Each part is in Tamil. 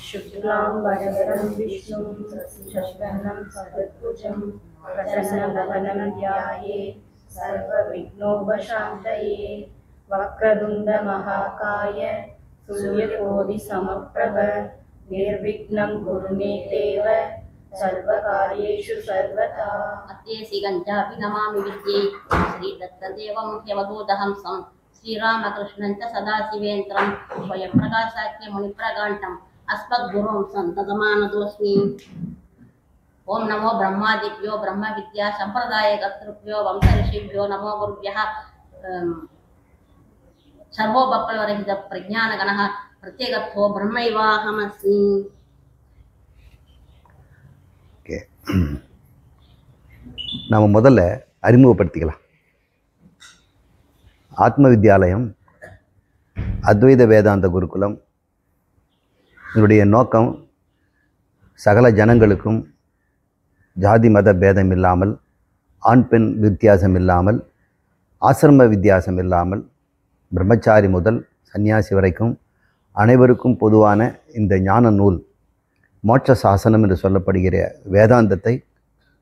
शुक्लां वरदं विष्णुं शशिवर्णं चतुर्भुजं प्रसन्नवदनं ध्यायेत् सर्वविघ्नोपशान्तये। वक्रतुण्डमहाकाय सूर्यकोटिसमप्रभ निर्विघ्नं कुरु मे देव सर्वकार्येषु सर्वदा। अत्येसि गञ्जापि नमामि विद्ये श्रीदत्तदेवं ह्यवधूतहंसं श्रीरामकृष्णं च सदाशिवेन्द्रं स्वयंप्रकाशाख्य मुनिप्रगाण्टम् अस्मद्गुरुं सन्ततमानतोऽस्मि। ओं नमो ब्रह्मादिभ्यो ब्रह्मविद्या सम्प्रदायकर्तृभ्यो वंशऋषिभ्यो नमो गुरुभ्यः। सर्वोपप्लवरहित प्रज्ञानगणः प्रत्येकत्वो ब्रह्मैवाहमस्मि। நாம் முதல்ல அறிமுகப்படுத்திக்கலாம். ஆத்ம வித்யாலயம் அத்வைத வேதாந்த குருகுலம் இதனுடைய நோக்கம் சகல ஜனங்களுக்கும் ஜாதி மத பேதம் இல்லாமல், ஆண் பெண் வித்தியாசம் இல்லாமல், ஆசிரம வித்தியாசம் இல்லாமல், பிரம்மச்சாரி முதல் சன்னியாசி வரைக்கும் அனைவருக்கும் பொதுவான இந்த ஞான நூல் மோட்ச சாசனம் என்று சொல்லப்படுகிற வேதாந்தத்தை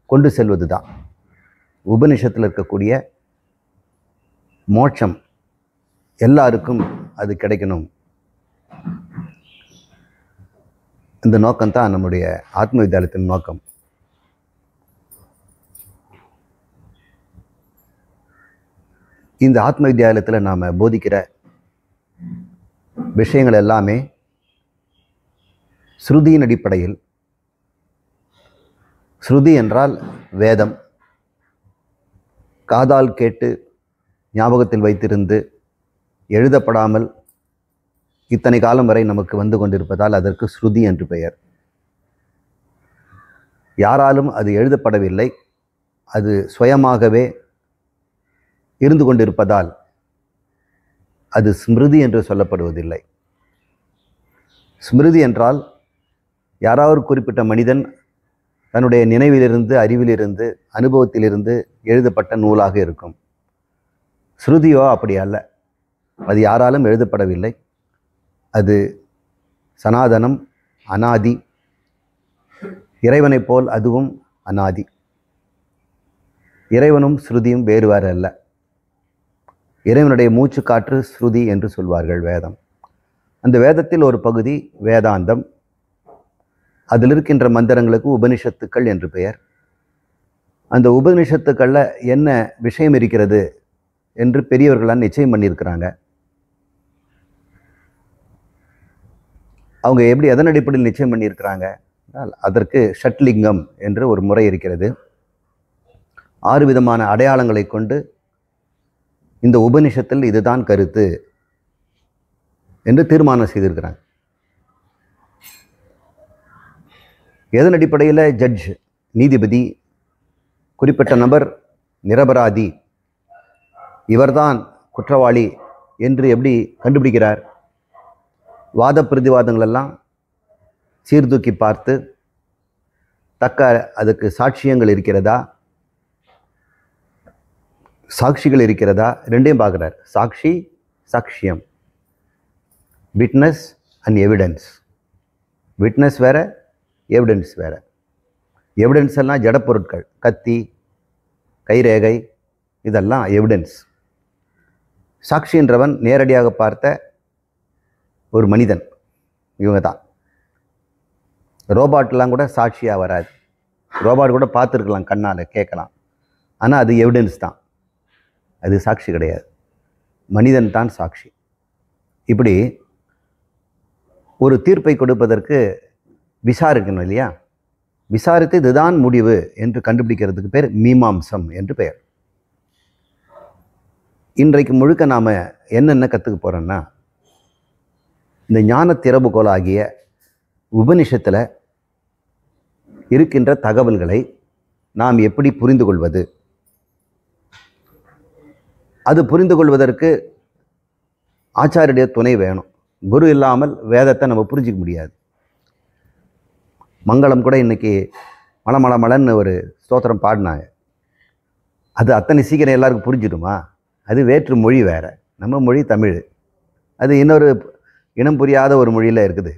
கொண்டு செல்வது தான். உபனிஷத்தில் இருக்கக்கூடிய மோட்சம் எல்லாருக்கும் அது கிடைக்கணும். இந்த நோக்கம்தான் நம்முடைய ஆத்ம வித்யாலயத்தின் நோக்கம். இந்த ஆத்ம வித்யாலயத்தில் நாம் போதிக்கிற விஷயங்கள் எல்லாமே ஸ்ருதியின் அடிப்படையில். ஸ்ருதி என்றால் வேதம். காதால் கேட்டு ஞாபகத்தில் வைத்திருந்து எழுதப்படாமல் இத்தனை காலம் வரை நமக்கு வந்து கொண்டிருப்பதால் அதற்கு ஸ்ருதி என்று பெயர். யாராலும் அது எழுதப்படவில்லை, அது சுயமாகவே இருந்து கொண்டிருப்பதால் அது ஸ்மிருதி என்று சொல்லப்படுவதில்லை. ஸ்மிருதி என்றால் யாராவது குறிப்பிட்ட மனிதன் தன்னுடைய நினைவிலிருந்து, அறிவிலிருந்து, அனுபவத்திலிருந்து எழுதப்பட்ட நூலாக இருக்கும். ஸ்ருதியோ அப்படி அல்ல. அது யாராலும் எழுதப்படவில்லை. அது சனாதனம், அனாதி. இறைவனைப் போல் அதுவும் அனாதி. இறைவனும் ஸ்ருதியும் வேறு வேறு அல்ல. இறைவனுடைய மூச்சு காற்று ஸ்ருதி என்று சொல்வார்கள் வேதம். அந்த வேதத்தில் ஒரு பகுதி வேதாந்தம். அதில் இருக்கின்ற மந்திரங்களுக்கு உபனிஷத்துக்கள் என்று பெயர். அந்த உபனிஷத்துக்களில் என்ன விஷயம் இருக்கிறது என்று பெரியவர்களால் நிச்சயம் பண்ணியிருக்கிறாங்க. அவங்க எப்படி எதன் அடிப்படையில் நிச்சயம் பண்ணியிருக்கிறாங்க? அதற்கு ஷட்லிங்கம் என்று ஒரு முறை இருக்கிறது. 6 விதமான அடையாளங்களை கொண்டு இந்த உபனிஷத்தில் இதுதான் கருத்து என்று தீர்மானம் செய்திருக்கிறாங்க. எதன் அடிப்படையில்? ஜட்ஜ், நீதிபதி, குறிப்பிட்ட நபர் நிரபராதி, இவர்தான் குற்றவாளி என்று எப்படி கண்டுபிடிக்கிறார்? வாத பிரதிவாதங்களெல்லாம் சீர்தூக்கி பார்த்து தக்க அதுக்கு சாட்சியங்கள் இருக்கிறதா, சாட்சிகள் இருக்கிறதா, ரெண்டையும் பார்க்குறார். சாட்சி, சாட்சியம், விட்னஸ் அண்ட் எவிடன்ஸ். விட்னஸ் வேறு, எவிடன்ஸ் வேறு. எவிடன்ஸ் எல்லாம் ஜடப்பொருட்கள், கத்தி, கைரேகை, இதெல்லாம் எவிடன்ஸ். சாட்சின்றவன் நேரடியாக பார்த்த ஒரு மனிதன். இவங்க தான். ரோபாட்லாம் கூட சாட்சியாக வராது. ரோபாட் கூட பார்த்துருக்கலாம், கண்ணால் கேட்கலாம். ஆனால் அது எவிடன்ஸ் தான், அது சாட்சி கிடையாது. மனிதன் தான் சாட்சி. இப்படி ஒரு தீர்ப்பை கொடுப்பதற்கு விசாரிக்கணும் இல்லையா? விசாரித்து இதுதான் முடிவு என்று கண்டுபிடிக்கிறதுக்கு பேர் மீமாம்சம் என்று பெயர். இன்றைக்கு முழுக்க நாம் என்னென்ன கற்றுக்க போகிறோன்னா, இந்த ஞான திறவுகோலாகிய உபனிஷத்தில் இருக்கின்ற தகவல்களை நாம் எப்படி புரிந்து கொள்வது, அது புரிந்து கொள்வதற்கு ஆச்சாரிய துணை வேணும். குரு இல்லாமல் வேதத்தை நம்ம புரிஞ்சிக்க முடியாது. மங்களம் கூட இன்றைக்கி மலன்னு ஒரு ஸ்தோத்திரம் பாடினாங்க. அது அத்தனை சீக்கிரம் எல்லாருக்கும் புரிஞ்சிடுமா? அது வேற்று மொழி வேறு, நம்ம மொழி தமிழ். அது இன்னொரு இனம் புரியாத ஒரு மொழியில் இருக்குது.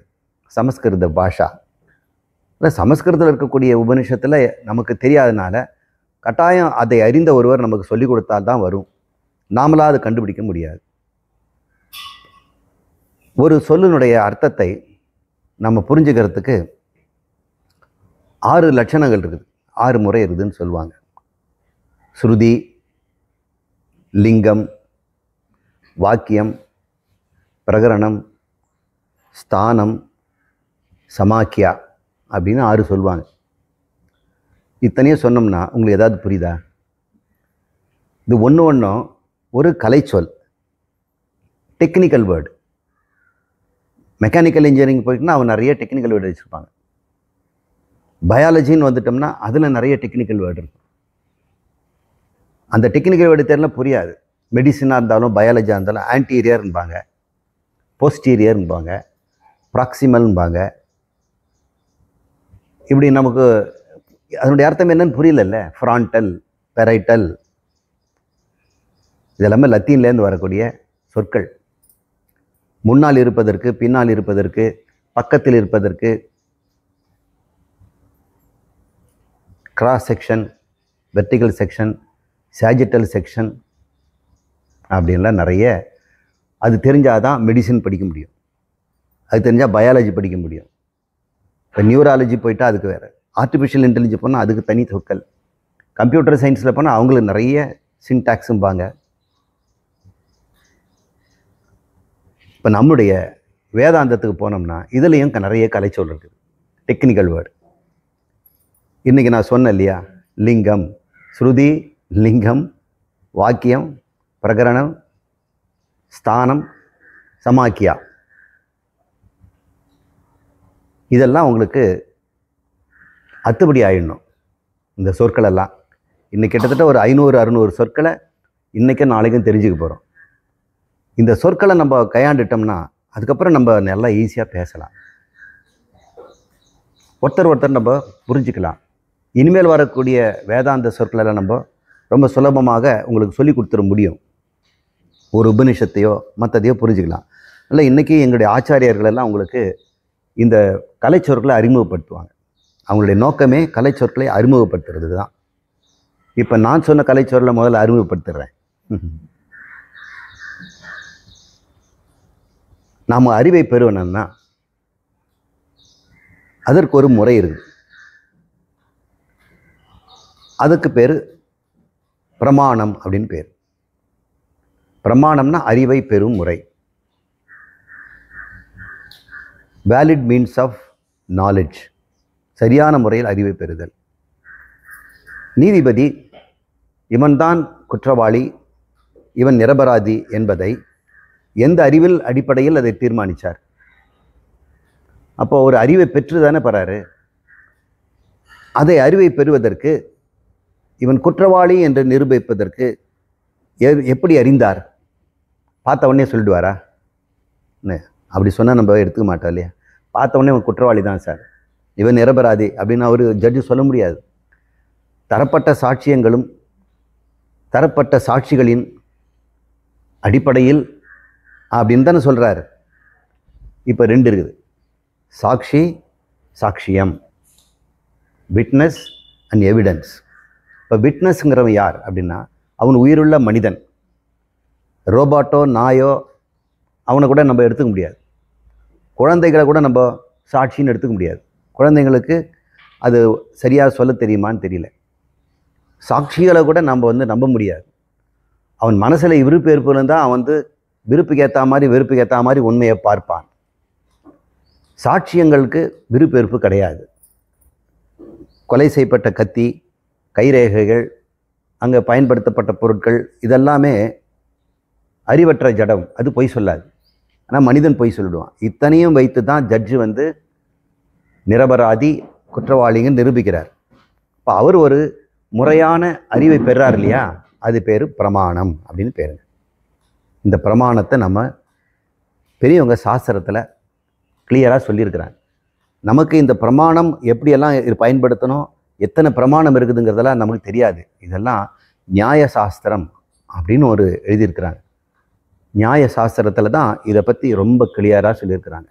சமஸ்கிருத பாஷா. இல்லை, சமஸ்கிருதத்தில் இருக்கக்கூடிய உபனிஷத்தில் நமக்கு தெரியாதனால கட்டாயம் அதை அறிந்த ஒருவர் நமக்கு சொல்லிக் கொடுத்தால்தான் வரும். நாமளாக அதை கண்டுபிடிக்க முடியாது. ஒரு சொல்லினுடைய அர்த்தத்தை நம்ம புரிஞ்சுக்கிறதுக்கு 6 லட்சணங்கள் இருக்குது, 6 முறை இருக்குதுன்னு சொல்லுவாங்க. ஸ்ருதி, லிங்கம், வாக்கியம், பிரகரணம், ஸ்தானம், சமாக்கியா அப்படின்னு 6 சொல்லுவாங்க. இத்தனையும் சொன்னோம்னா உங்களுக்கு ஏதாவது புரியுதா? இது ஒன்றும் ஒரு கலைச்சொல், டெக்னிக்கல் வேர்டு. மெக்கானிக்கல் இன்ஜினியரிங் போயிட்டுனா அவன் நிறைய டெக்னிக்கல் வேர்டு வச்சுருப்பாங்க. பயாலஜின்னு வந்துட்டோம்னா அதில் நிறைய டெக்னிக்கல் வேர்டு இருக்கும். அந்த டெக்னிக்கல் வேர்டு தெரியல புரியாது. மெடிசனாக இருந்தாலும் பயாலஜியாக இருந்தாலும் ஆன்டீரியர்ன்பாங்க, போஸ்டீரியர்ன்பாங்க, ப்ராக்சிமல்ன்பாங்க. இப்படி நமக்கு அதனுடைய அர்த்தம் என்னன்னு புரியலல்ல. ஃப்ரான்டல், பெரைட்டல், இதெல்லாமே லத்தீன்லேருந்து வரக்கூடிய சொற்கள். முன்னால் இருப்பதற்கு, பின்னால் இருப்பதற்கு, பக்கத்தில் இருப்பதற்கு, cross section, vertical section, sagittal section அப்படின்லாம் நிறைய. அது தெரிஞ்சால் தான் மெடிசின் படிக்க முடியும், அது தெரிஞ்சால் பயாலஜி படிக்க முடியும். இப்போ நியூராலஜி போயிட்டால் அதுக்கு வேறு, ஆர்டிஃபிஷியல் இன்டெலிஜென்ஸ் போனால் அதுக்கு தனி சொற்கள், கம்ப்யூட்டர் சயின்ஸில் போனால் அவங்களுக்கு நிறைய சின்டாக்ஸும்பாங்க. இப்போ நம்முடைய வேதாந்தத்துக்கு போனோம்னா இதுலேயும் நிறைய கலைச்சொல் இருக்குது, டெக்னிக்கல் வேர்டு. இன்றைக்கி நான் சொன்னேன் இல்லையா, லிங்கம், ஸ்ருதி, லிங்கம், வாக்கியம், பிரகரணம், ஸ்தானம், சமாக்கியா, இதெல்லாம் உங்களுக்கு அத்துப்படி ஆயிடணும். இந்த சொற்களெல்லாம் இன்னைக்கு கிட்டத்தட்ட ஒரு 500-600 சொற்களை இன்றைக்கும் நாளைக்கும் தெரிஞ்சுக்க போகிறோம். இந்த சொற்களை நம்ம கையாண்டுட்டோம்னா அதுக்கப்புறம் நம்ம நல்லா ஈஸியாக பேசலாம், ஒருத்தர் நம்ம புரிஞ்சுக்கலாம். இனிமேல் வரக்கூடிய வேதாந்த சொற்களெல்லாம் நம்ம ரொம்ப சுலபமாக உங்களுக்கு சொல்லி கொடுத்துட முடியும். ஒரு உபனிஷத்தையோ மற்றதையோ புரிஞ்சுக்கலாம். இல்லை, இன்றைக்கி எங்களுடைய ஆச்சாரியர்களெல்லாம் உங்களுக்கு இந்த கலைச்சொற்களை அறிமுகப்படுத்துவாங்க. அவங்களுடைய நோக்கமே கலைச்சொற்களை அறிமுகப்படுத்துறது தான். இப்போ நான் சொன்ன கலைச்சொற்களை முதல்ல அறிமுகப்படுத்துகிறேன். நாம் அறிவை பெறுவனன்னா அதற்கு ஒரு முறை இருக்குது. அதுக்கு பேர் பிரமாணம் அப்படின்னு பேர். பிரமாணம்னா அறிவை பெறும் முறை. வேலிட் மீன்ஸ் ஆஃப் நாலேஜ், சரியான முறையில் அறிவை பெறுதல். நீதிபதி இவன்தான் குற்றவாளி, இவன் நிரபராதி என்பதை எந்த அறிவில் அடிப்படையில் அதை தீர்மானித்தார்? அப்போ ஒரு அறிவை பெற்று தானே பெறாரு. அதை அறிவை பெறுவதற்கு, இவன் குற்றவாளி என்று நிரூபிப்பதற்கு எப்படி அறிந்தார்? பார்த்த உடனே சொல்லிடுவாரா? அப்படி சொன்னால் நம்ம எடுத்துக்க மாட்டோம் இல்லையா. பார்த்த உடனே இவன் குற்றவாளி தான் சார், இவன் நிரபராதி அப்படின்னு அவர் ஜட்ஜு சொல்ல முடியாது. தரப்பட்ட சாட்சியங்களும் தரப்பட்ட சாட்சிகளின் அடிப்படையில் அப்படின்னு தானே சொல்கிறாரு. இப்போ 2 இருக்குது, சாட்சி, சாட்சியம், விட்னஸ் அண்ட் எவிடன்ஸ். இப்போ விட்னஸ்ங்கிறவன் யார் அப்படின்னா அவன் உயிருள்ள மனிதன். ரோபாட்டோ, நாயோ அவனை கூட நம்ம எடுத்துக்க முடியாது. குழந்தைகளை கூட நம்ம சாட்சின்னு எடுத்துக்க முடியாது. குழந்தைங்களுக்கு அது சரியாக சொல்ல தெரியுமான்னு தெரியல. சாட்சிகளை கூட நம்ம நம்ப முடியாது. அவன் மனசில் விருப்பு வெறுப்பு இருந்தால் அவன் விருப்புக்கு ஏற்ற மாதிரி வெறுப்புக்கு ஏற்ற மாதிரி உண்மையை பார்ப்பான். சாட்சியங்களுக்கு விருப்பு வெறுப்பு கிடையாது. கொலை செய்யப்பட்ட கத்தி, கைரேகைகள், அங்கே பயன்படுத்தப்பட்ட பொருட்கள், இதெல்லாமே அறிவற்ற ஜடம், அது பொய் சொல்லாது. ஆனால் மனிதன் பொய் சொல்லிடுவான். இத்தனையும் வைத்து தான் ஜட்ஜு நிரபராதி, குற்றவாளிங்க நிரூபிக்கிறார். இப்போ அவர் ஒரு முறையான அறிவை பெறார் இல்லையா, அது பேர் பிரமாணம் அப்படின்னு பேருங்க. இந்த பிரமாணத்தை நம்ம பெரியவங்க சாஸ்திரத்தில் கிளியராக சொல்லியிருக்கிறாங்க. நமக்கு இந்த பிரமாணம் எப்படியெல்லாம் பயன்படுத்தணும், எத்தனை பிரமாணம் இருக்குதுங்கிறதெல்லாம் நமக்கு தெரியாது. இதெல்லாம் நியாய சாஸ்திரம் அப்படின்னு ஒரு எழுதியிருக்கிறாங்க. நியாய சாஸ்திரத்தில் தான் இதை பற்றி ரொம்ப கிளியராக சொல்லியிருக்கிறாங்க.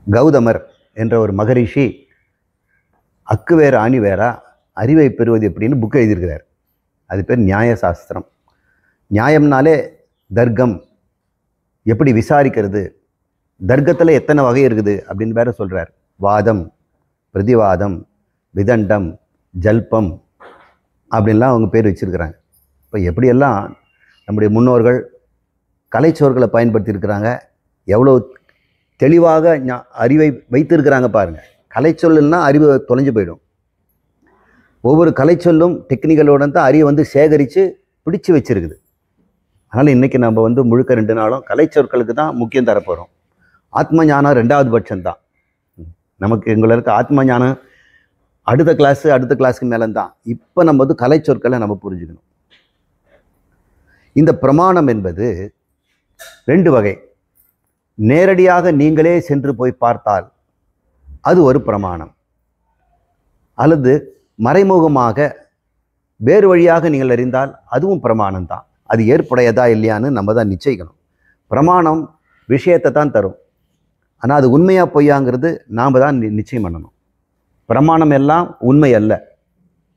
கௌதமர் என்ற ஒரு மகரிஷி அக்கு வேற ஆணி வேறா அறிவை பெறுவது எப்படின்னு புக் எழுதியிருக்கிறார். அது பேர் நியாயசாஸ்திரம். நியாயம்னாலே தர்க்கம், எப்படி விசாரிக்கிறது, தர்க்கத்தில் எத்தனை வகை இருக்குது அப்படின்னு வேற சொல்கிறார். வாதம், பிரதிவாதம், விதண்டம், ஜல்பம் அப்படின்லாம் அவங்க பேர் வச்சுருக்கிறாங்க. இப்போ எப்படியெல்லாம் நம்முடைய முன்னோர்கள் கலைச்சோர்களை பயன்படுத்தியிருக்கிறாங்க, எவ்வளோ தெளிவாக அறிவை வைத்திருக்கிறாங்க பாருங்கள். கலைச்சொல்லுன்னா அறிவு தொலைஞ்சு போயிடும். ஒவ்வொரு கலைச்சொல்லும் டெக்னிக்கலோட தான் அறிவை வந்து சேகரித்து பிடிச்சு வச்சுருக்குது. அதனால் இன்றைக்கி நம்ம வந்து முழுக்க 2 நாளும் கலைச்சொற்களுக்கு தான் முக்கியம் தரப்போகிறோம். ஆத்ம ஞானம் 2வது பட்சம்தான். நமக்கு எங்களுக்கு ஆத்ம ஞானம் அடுத்த கிளாஸுக்கு மேலே தான். இப்போ நம்ம வந்து கலைச்சொற்களை நம்ம புரிஞ்சுக்கணும். இந்த பிரமாணம் என்பது 2 வகை. நேரடியாக நீங்களே சென்று போய் பார்த்தால் அது ஒரு பிரமாணம், அல்லது மறைமுகமாக வேறு வழியாக நீங்கள் அறிந்தால் அதுவும் பிரமாணம் தான். அது ஏற்புடையதா இல்லையான்னு நம்ம தான் நிச்சயிக்கணும். பிரமாணம் விஷயத்தை தான் தரும், ஆனால் அது உண்மையாக பொய்யாங்கிறது நாம் தான் நிச்சயம் பண்ணணும். பிரமாணம் எல்லாம் உண்மை அல்ல,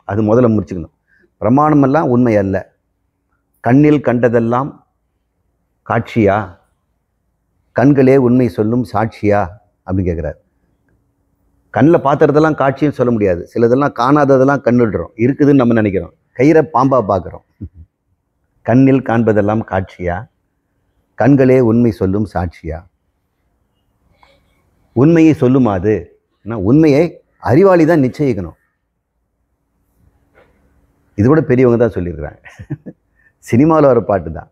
அது முதல்ல முடிச்சுக்கணும். பிரமாணம் எல்லாம் உண்மை அல்ல. கண்ணில் கண்டதெல்லாம் காட்சியா, கண்களே உண்மை சொல்லும் சாட்சியா அப்படின்னு கேட்குறாரு. கண்ணில் பார்த்துறதெல்லாம் காட்சின்னு சொல்ல முடியாது. சிலதெல்லாம் காணாததெல்லாம் கண்ணுடுறோம், இருக்குதுன்னு நம்ம நினைக்கிறோம். கயிறை பாம்பா பார்க்குறோம். கண்ணில் காண்பதெல்லாம் காட்சியா, கண்களே உண்மை சொல்லும் சாட்சியா. உண்மையை சொல்லுமாது, உண்மையை அறிவாளி தான் நிச்சயிக்கணும். இது கூட பெரியவங்க தான் சொல்லியிருக்கிறாங்க. சினிமாவில் வர பாட்டு தான்.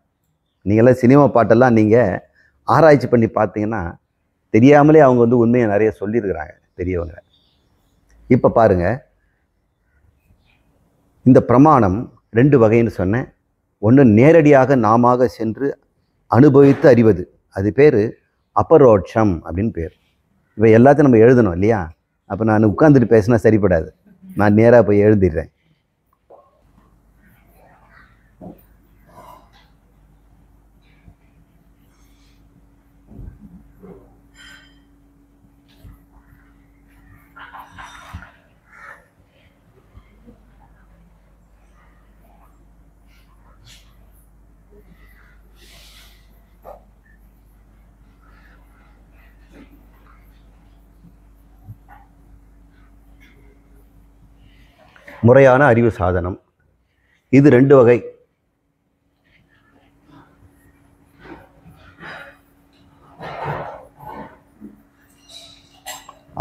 நீங்களாம் சினிமா பாட்டெல்லாம் நீங்கள் ஆராய்ச்சி பண்ணி பார்த்தீங்கன்னா தெரியாமலே அவங்க வந்து உண்மையை நிறைய சொல்லியிருக்கிறாங்க பெரியவங்க. இப்போ பாருங்கள், இந்த பிரமாணம் 2 வகைன்னு சொன்னேன். ஒன்று நேரடியாக நாம சென்று அனுபவித்து அறிவது, அது பேர் அபரோட்சம் அப்படின்னு பேர். இப்போ எல்லாத்தையும் நம்ம எழுதணும் இல்லையா? அப்போ நான் உட்காந்துட்டு பேசினா சரிப்படாது, நான் நேராக போய் எழுதிடுறேன். முறையான அறிவு சாதனம் இது 2 வகை.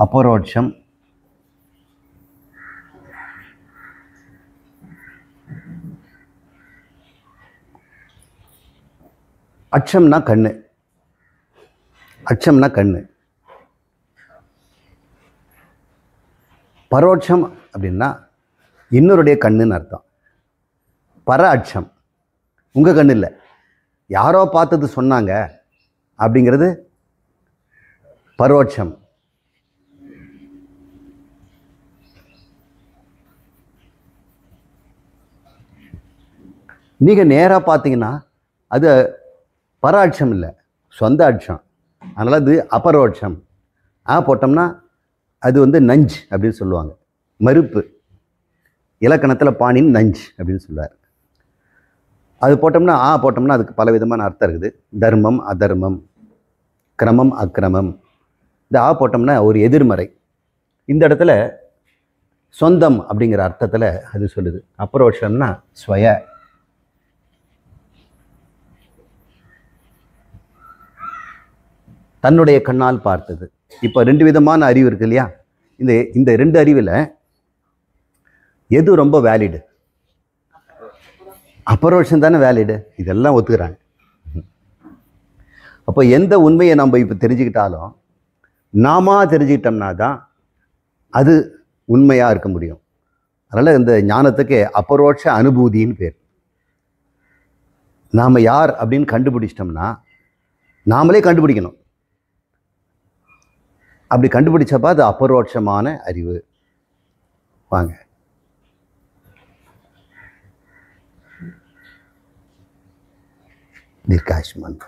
அபரோட்சம், அட்சம்னா கண்ணு, அட்சம்னா கண்ணு. பரோட்சம் அப்படின்னா இன்னொருடைய கண்ணுன்னு அர்த்தம். பர அட்சம் உங்கள் கண்ணு இல்லை, யாரோ பார்த்தது சொன்னாங்க அப்படிங்கிறது பரோட்சம். நீங்கள் நேராக பார்த்தீங்கன்னா அது பர அட்சம் இல்லை, சொந்த அட்சம். அதனால் அது அபரோட்சம். போட்டோம்னா அது வந்து நஞ்ச் அப்படின்னு சொல்லுவாங்க, மறுப்பு. இலக்கணத்தில் பாணின் நஞ்ச் அப்படின்னு சொல்லுவார். அது போட்டோம்னா போட்டோம்னா அதுக்கு பல விதமான அர்த்தம் இருக்குது. தர்மம், அதர்மம், கிரமம், அக்கிரமம். இந்த போட்டோம்னா ஒரு எதிர்மறை. இந்த இடத்துல சொந்தம் அப்படிங்கிற அர்த்தத்தில் அது சொல்லுது. அபரோட்சம்னா ஸ்வய. தன்னுடைய கண்ணால் பார்த்தது. இப்போ 2 விதமான அறிவு இருக்கு இல்லையா? இந்த 2 அறிவில் எது ரொம்ப வேலிடு? அபரோட்சம் தானே வேலிடு, இதெல்லாம் ஒத்துக்கிறாங்க. அப்போ எந்த உண்மையை நம்ம இப்போ தெரிஞ்சுக்கிட்டாலும் நாம தெரிஞ்சுக்கிட்டோம்னா தான் அது உண்மையாக இருக்க முடியும். அதனால் இந்த ஞானத்துக்கு அபரோட்ச அனுபூதின்னு பேர். நாம் யார் அப்படின்னு கண்டுபிடிச்சிட்டோம்னா நாமளே கண்டுபிடிக்கணும். அப்படி கண்டுபிடிச்சப்ப அது அபரோட்சமான அறிவு. வாங்க, தீர்க்காயுஷ்மான்.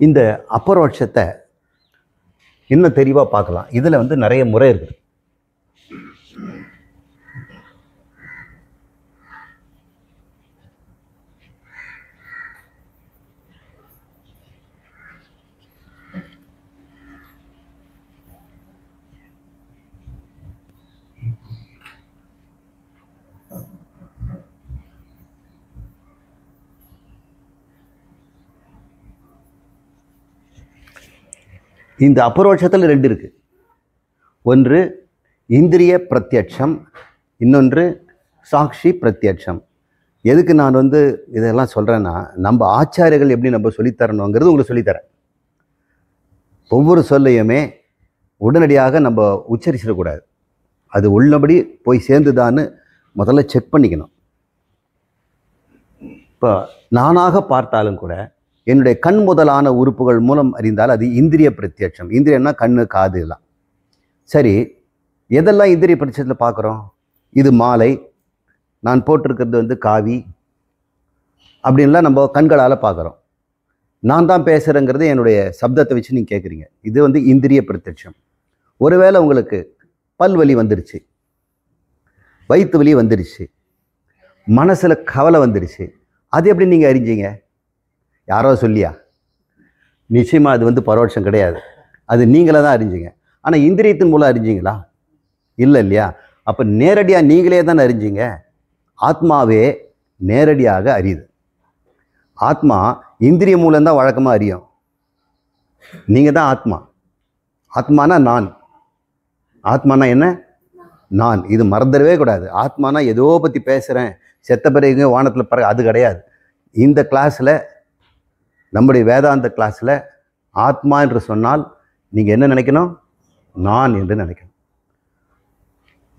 இந்த அபரோட்சத்தை இன்னும் தெளிவாக பார்க்கலாம். இதில் வந்து நிறைய முறை இருக்குது. இந்த அபரோட்சத்தில் ரெண்டு இருக்கு. ஒன்று இந்திரிய பிரத்யட்சம், இன்னொன்று சாட்சி பிரத்யட்சம். எதுக்கு நான் வந்து இதெல்லாம் சொல்கிறேன்னா, நம்ம ஆச்சாரியர்கள் எப்படி நம்ம சொல்லித்தரணுங்கிறது உங்களுக்கு சொல்லித்தரேன். ஒவ்வொரு சொல்லையுமே உடனடியாக நம்ம உச்சரிச்சிடக்கூடாது. அது உள்ளபடி போய் சேர்ந்துதான்னு முதல்ல செக் பண்ணிக்கணும். இப்போ நானாக பார்த்தாலும் கூட என்னுடைய கண் முதலான உறுப்புகள் மூலம் அறிந்தால் அது இந்திரிய பிரத்யட்சம். இந்திரியம்னா கண்ணு, காது எல்லாம். சரி, எதெல்லாம் இந்திரிய பிரத்யட்சத்தில் பார்க்குறோம்? இது மாலை, நான் போட்டிருக்கிறது வந்து காவி, அப்படின்லாம் நம்ம கண்களால் பார்க்குறோம். நான் தான் பேசுகிறேங்கிறது என்னுடைய சப்தத்தை வச்சு நீங்கள் கேட்குறீங்க. இது வந்து இந்திரிய பிரத்யட்சம். ஒருவேளை உங்களுக்கு பல்வலி வந்துடுச்சு, வயிற்று வலி வந்துடுச்சு, மனசில் கவலை வந்துடுச்சு, அது எப்படி நீங்கள் அறிஞ்சீங்க? யாரோ சொல்லியா? நிச்சயமாக அது வந்து பரோட்சம் கிடையாது. அது நீங்களே தான் அறிஞ்சிங்க. ஆனால் இந்திரியத்தின் மூலம் அறிஞ்சிங்களா? இல்லை இல்லையா? அப்போ நேரடியாக நீங்களே தான் அறிஞ்சிங்க. ஆத்மாவே நேரடியாக அறியுது. ஆத்மா இந்திரிய மூலம்தான் வழக்கமாக அறியும். நீங்கள் தான் ஆத்மா. ஆத்மானா நான். ஆத்மானா என்ன? நான். இது மறந்துடவே கூடாது. ஆத்மானா ஏதோ பற்றி பேசுகிறேன், செத்த பிறகு வானத்தில் பற, அது கிடையாது. இந்த கிளாஸில், நம்முடைய வேதாந்த கிளாஸில் ஆத்மா என்று சொன்னால் நீங்கள் என்ன நினைக்கணும்? நான் என்று நினைக்கணும்.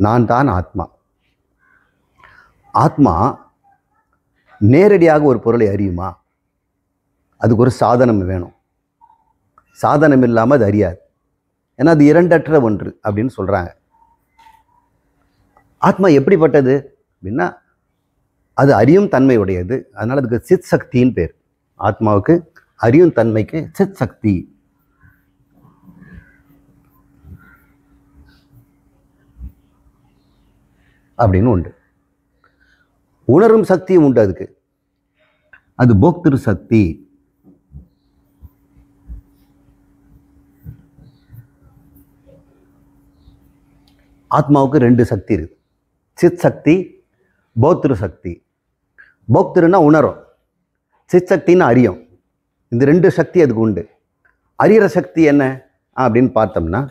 நான் தான் ஆத்மா. ஆத்மா நேரடியாக ஒரு பொருளை அறியுமா? அதுக்கு ஒரு சாதனம் வேணும். சாதனம் இல்லாமல் அது அறியாது. ஏன்னா அது இரண்டற்ற ஒன்று அப்படின்னு சொல்கிறாங்க. ஆத்மா எப்படிப்பட்டது அப்படின்னா, அது அறியும் தன்மை உடையது. அதனால் அதுக்கு சித் சக்தின்னு பேர். ஆத்மாவுக்கு அறியும் தன்மைக்கு சித் சக்தி. அப்படின்னு உண்டு. உணரும் சக்தியும் உண்டு அதுக்கு. அது போக்திரு சக்தி. ஆத்மாவுக்கு ரெண்டு சக்தி இருக்கு. சித் சக்தி, போக்திரு சக்தி. போக்திருன்னா உணரும், சித் சக்தின்னு அறியும். இந்த ரெண்டு சக்தி அதுக்கு உண்டு. அறிகிற சக்தி என்ன அப்படின்னு பார்த்தோம்னா,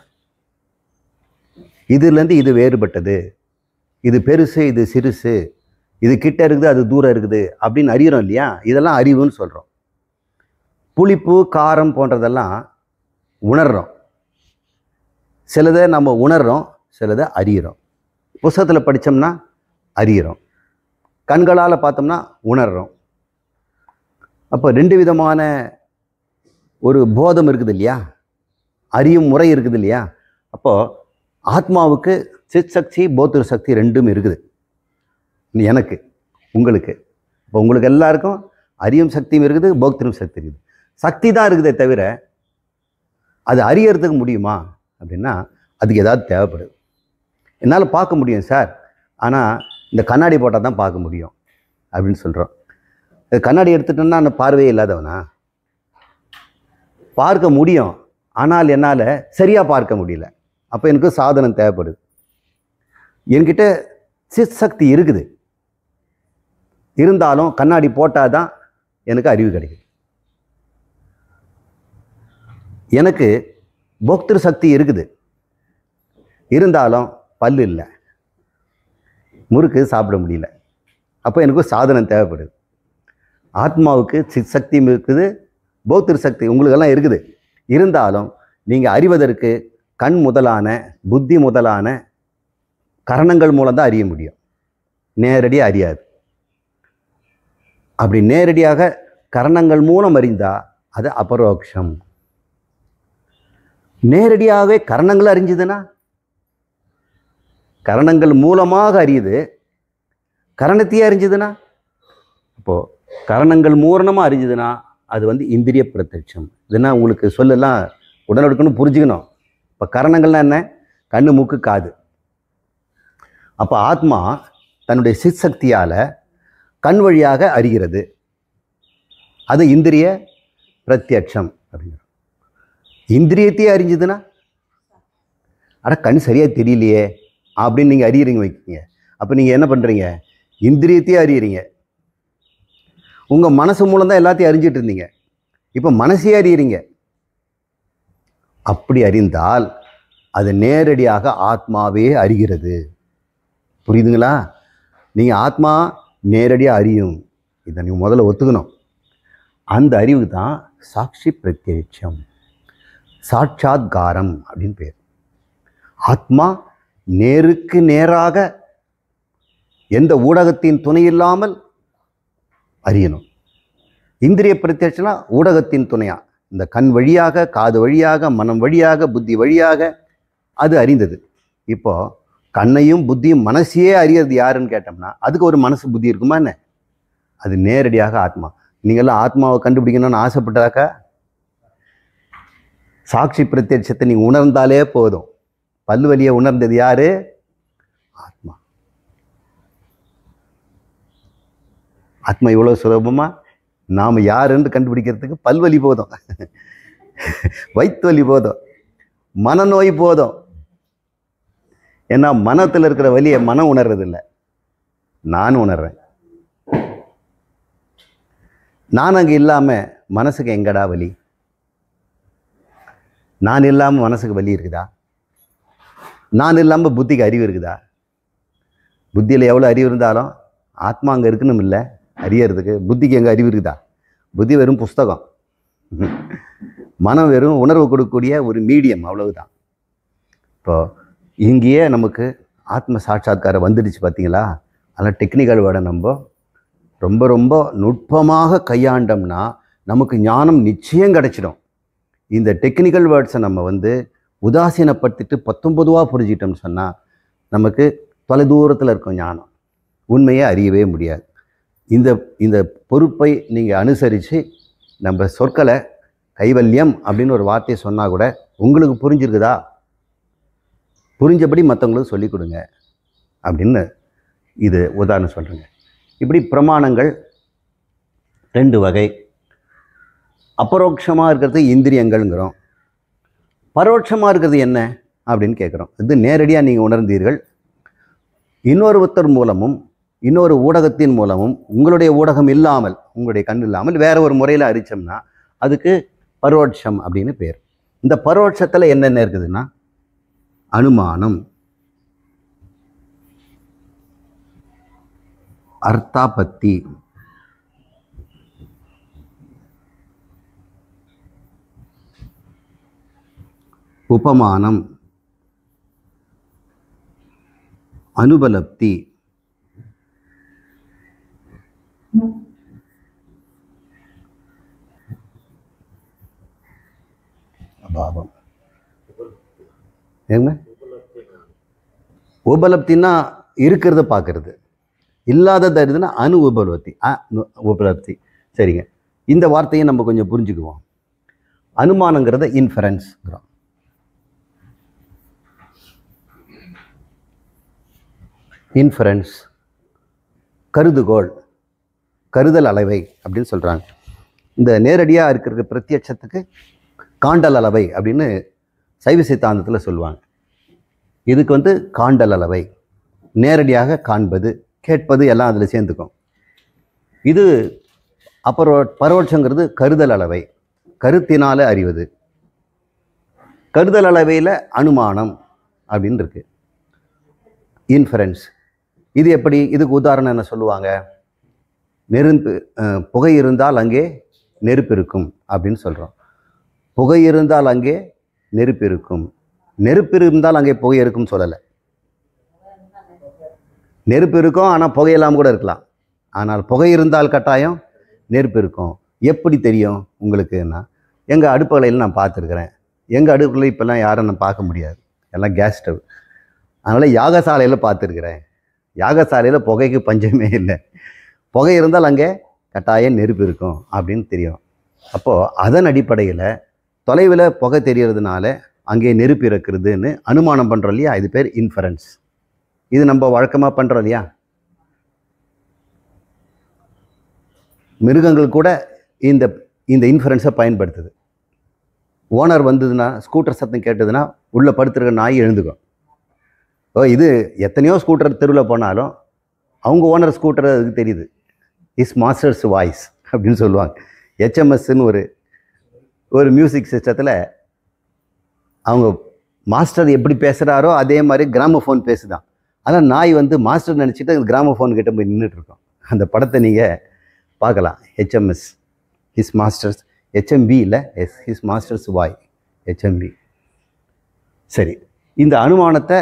இதுலேருந்து இது வேறுபட்டது, இது பெருசு, இது சிறுசு, இது கிட்ட இருக்குது, அது தூரம் இருக்குது அப்படின்னு அறிகிறோம் இல்லையா? இதெல்லாம் அறிவுன்னு சொல்கிறோம். புளிப்பு, காரம் போன்றதெல்லாம் உணர்கிறோம். சிலதை நம்ம உணர்கிறோம், சிலதை அறிகிறோம். புத்தகத்தில் படித்தோம்னா அறிகிறோம், கண்களால் பார்த்தோம்னா உணர்கிறோம். அப்போ ரெண்டு விதமான ஒரு போதம் இருக்குது இல்லையா? அறியும் முறை இருக்குது இல்லையா? அப்போது ஆத்மாவுக்கு சித் சக்தி, போத்திரு சக்தி ரெண்டும் இருக்குது. எனக்கு, உங்களுக்கு. இப்போ உங்களுக்கு எல்லாருக்கும் அறியும் சக்தியும் இருக்குது, போக்திரும் சக்தி இருக்குது. சக்தி தான் இருக்குதே தவிர அது அறியறதுக்கு முடியுமா அப்படின்னா அதுக்கு ஏதாவது தேவைப்படுது. என்னால் பார்க்க முடியும் சார், ஆனால் இந்த கண்ணாடி போட்டால் தான் பார்க்க முடியும் அப்படின்னு சொல்கிறோம். கண்ணாடி எடுத்துட்டோன்னா நான் பார்வையே இல்லாதவனா? பார்க்க முடியும், ஆனால் என்னால் சரியாக பார்க்க முடியல. அப்போ எனக்கு சாதனம் தேவைப்படுது. என்கிட்ட சித் சக்தி இருக்குது, இருந்தாலும் கண்ணாடி போட்டால் தான் எனக்கு அறிவு கிடைக்குது. எனக்கு போக்திரு சக்தி இருக்குது, இருந்தாலும் பல்லு இல்லை, முறுக்கு சாப்பிட முடியல. அப்போ எனக்கு சாதனம் தேவைப்படுது. ஆத்மாவுக்கு சித் சக்தியும் இருக்குது, போக்திரு சக்தி உங்களுக்கெல்லாம் இருக்குது. இருந்தாலும் நீங்கள் அறிவதற்கு கண் முதலான, புத்தி முதலான கரணங்கள் மூலம் தான் அறிய முடியும். நேரடியாக அறியாது. அப்படி நேரடியாக கரணங்கள் மூலம் அறிந்தால் அது அபரோக்ஷம். நேரடியாகவே கரணங்கள் அறிஞ்சதுன்னா கரணங்கள் மூலமாக அறியுது. கரணத்தையே அறிஞ்சுதுன்னா, இப்போது கரணங்கள் மூலமாக அறிஞ்சுதுன்னா அது வந்து இந்திரிய பிரத்யட்சம். இதுனா உங்களுக்கு சொல்லலாம் உடனடிக்கணும் புரிஞ்சுக்கணும். இப்போ கரணங்கள்லாம் என்ன? கண்ணு, மூக்கு, காது. அப்போ ஆத்மா தன்னுடைய சிற்சக்தியால் கண் வழியாக அறிகிறது. அது இந்திரிய பிரத்யட்சம் அப்படிங்கிற. இந்திரியத்தையே அறிஞ்சுதுன்னா, அட கண் சரியாக தெரியலையே அப்படின்னு நீங்கள் அறியறீங்க வைக்கிங்க. அப்போ நீங்கள் என்ன பண்ணுறீங்க? இந்திரியத்தையே அறியறீங்க. உங்கள் மனசு மூலம் தான் எல்லாத்தையும் அறிஞ்சிட்டு இருந்தீங்க. இப்போ மனசையே அறியறீங்க. அப்படி அறிந்தால் அது நேரடியாக ஆத்மாவே அறிகிறது. புரியுதுங்களா? நீங்கள் ஆத்மா நேரடியாக அறியும். இதை நீங்கள் முதல்ல ஒத்துக்கணும். அந்த அறிவு தான் சாட்சி பிரத்யட்சம், சாட்சாத்காரம் அப்படின்னு பேர். ஆத்மா நேருக்கு நேராக எந்த ஊடகத்தின் துணை இல்லாமல் அறியணும். இந்திரிய பிரத்யட்சம்னா ஊடகத்தின் துணையா, இந்த கண் வழியாக, காது வழியாக, மனம் வழியாக, புத்தி வழியாக அது அறிந்தது. இப்போ கண்ணையும் புத்தியும் மனசையே அறியறது யாருன்னு கேட்டோம்னா அதுக்கு ஒரு மனசு புத்தி இருக்குமா என்ன? அது நேரடியாக ஆத்மா. நீங்கள்லாம் ஆத்மாவை கண்டுபிடிக்கணும்னு ஆசைப்பட்டாக்கா சாட்சி பிரத்யட்சத்தை நீங்கள் உணர்ந்தாலே போதும். பல்வலியை உணர்ந்தது யாரு? ஆத்மா. ஆத்மா இவ்வளோ சுலபமா நாம் யாருன்னு கண்டுபிடிக்கிறதுக்கு பல்வலி போதும், வயிற்று வலி போதும், மனநோய் போதும். ஏன்னா மனத்தில் இருக்கிற வலியை மனம் உணர்றதில்லை, நான் உணர்றேன். நான் அங்கே இல்லாமல் மனசுக்கு எங்கடா வலி? நான் இல்லாமல் மனசுக்கு வலி இருக்குதா? நான் இல்லாமல் புத்திக்கு அறிவு இருக்குதா? புத்தியில் எவ்வளோ அறிவு இருந்தாலும் ஆத்மா அங்கே இருக்கணும் இல்லை அறியறதுக்கு. புத்திக்கு எங்கே அறிவு இருக்குதா? புத்தி வெறும் புஸ்தகம், மனம் வெறும் உணர்வு கொடுக்கக்கூடிய ஒரு மீடியம், அவ்வளவுதான். இப்போது இங்கேயே நமக்கு ஆத்ம சாட்சாத்காரம் வந்துடுச்சு பார்த்தீங்களா? அதனால் டெக்னிக்கல் வேர்டை நம்ம ரொம்ப ரொம்ப நுட்பமாக கையாண்டோம்னா நமக்கு ஞானம் நிச்சயம் கிடச்சிடும். இந்த டெக்னிக்கல் வேர்ட்ஸை நம்ம வந்து உதாசீனப்படுத்திட்டு 19 புரிஞ்சிட்டோம்னு சொன்னால் நமக்கு தொலைதூரத்தில் இருக்கும் ஞானம், உண்மையை அறியவே முடியாது. இந்த பொறுப்பை நீங்கள் அனுசரித்து நம்ம சொற்களை கைவல்யம் அப்படின்னு ஒரு வார்த்தையை சொன்னால் கூட உங்களுக்கு புரிஞ்சிருக்குதா, புரிஞ்சபடி மற்றவங்களுக்கு சொல்லிக் கொடுங்க அப்படின்னு இது உதாரணம் சொல்கிறேங்க. இப்படி பிரமாணங்கள் 2 வகை. அபரோட்சமாக இருக்கிறது இந்திரியங்கள்ங்கிறோம். பரோட்சமாக இருக்கிறது என்ன அப்படின்னு கேட்குறோம். இது நேரடியாக நீங்கள் உணர்ந்தீர்கள். இன்னொருத்தர் மூலமும் இன்னொரு ஊடகத்தின் மூலமும் உங்களுடைய ஊடகம் இல்லாமல், உங்களுடைய கண் இல்லாமல் வேற ஒரு முறையில் அறிச்சோம்னா அதுக்கு பரோட்சம் அப்படின்னு பேர். இந்த பரோட்சத்தில் என்னென்ன இருக்குதுன்னா அனுமானம், அர்த்தாபத்தி, உபமானம், அனுபலப்தி, அபாவம். ஏங்க உபலப்தின்னா இருக்கிறத பார்க்கறது, இல்லாதது அறிதுன்னா அணு உபலப்தி. உபலப்தி சரிங்க. இந்த வார்த்தையை நம்ம கொஞ்சம் புரிஞ்சுக்குவோம். அனுமானங்கிறத இன்ஃபரன்ஸ்ங்கிறோம். இன்ஃபரன்ஸ் கருதுகோள், கருதல் அளவை அப்படின்னு சொல்கிறாங்க. இந்த நேரடியாக இருக்கிற பிரத்யட்சத்துக்கு காண்டல் அளவை அப்படின்னு சைவ சித்தாந்தத்தில் சொல்லுவாங்க. இதுக்கு வந்து காண்டல் அளவை, நேரடியாக காண்பது, கேட்பது எல்லாம் அதில் சேர்ந்துக்கும். இது பரோட்சங்கிறது கருதல் அளவை, கருத்தினால அறிவது. கருதல் அளவையில் அனுமானம் அப்படின்னு இருக்கு. இன்ஃபரன்ஸ் இது எப்படி? இதுக்கு உதாரணம் என்ன சொல்லுவாங்க? புகை இருந்தால் அங்கே நெருப்பு இருக்கும் அப்படின்னு சொல்கிறோம். புகை இருந்தால் அங்கே நெருப்பு இருக்கும். நெருப்பு இருந்தால் அங்கே புகை இருக்கும்னு சொல்லலை. நெருப்பு இருக்கும், ஆனால் புகையெல்லாம் கூட இருக்கலாம். ஆனால் புகை இருந்தால் கட்டாயம் நெருப்பு இருக்கும். எப்படி தெரியும் உங்களுக்குன்னா, எங்கள் அடுப்புகளையில் நான் பார்த்துருக்குறேன். எங்கள் அடுப்புகளில் இப்போல்லாம் யாரும் நான் பார்க்க முடியாது, எல்லாம் கேஸ் ஸ்டவ். அதனால் யாகசாலையில் பார்த்துருக்குறேன். யாகசாலையில் புகைக்கு பஞ்சமே இல்லை. புகை இருந்தால் அங்கே கட்டாயம் நெருப்பு இருக்கும் அப்படின்னு தெரியும். அப்போது அதன் அடிப்படையில் தொலைவில் புகை தெரியறதுனால அங்கே நெருப்பு இருக்கிறதுன்னு அனுமானம் பண்ணுறோம் இல்லையா, இது பேர் இன்ஃபரன்ஸ். இது நம்ம வழக்கமாக பண்ணுறோம் இல்லையா. மிருகங்கள் கூட இந்த இந்த இன்ஃபரன்ஸை பயன்படுத்துது. ஓனர் வந்ததுன்னா, ஸ்கூட்டர் சத்தம் கேட்டதுன்னா உள்ளே படுத்துருக்க நாய் எழுந்துக்கும். இது எத்தனையோ ஸ்கூட்டர் தெருவில் போனாலும் அவங்க ஓனர் ஸ்கூட்டர் அதுக்கு தெரியுது. இஸ் மாஸ்டர்ஸ் வாய்ஸ் அப்படின்னு சொல்லுவாங்க. ஹெச்எம்எஸ்ன்னு ஒரு மியூசிக் சிஸ்டத்தில் அவங்க மாஸ்டர் எப்படி பேசுகிறாரோ அதே மாதிரி கிராமஃபோன் பேசுதான். ஆனால் நாய் வந்து மாஸ்டர் நினச்சிட்டு அந்த கிராமஃபோன் கிட்ட போய் நின்றுட்டுருக்கோம். அந்த படத்தை நீங்கள் பார்க்கலாம். ஹெச்எம்எஸ் ஹிஸ் மாஸ்டர்ஸ், ஹெச்எம்பி இல்லை, ஹிஸ் மாஸ்டர்ஸ் வாய், ஹெச்எம்பி. சரி, இந்த அனுமானத்தை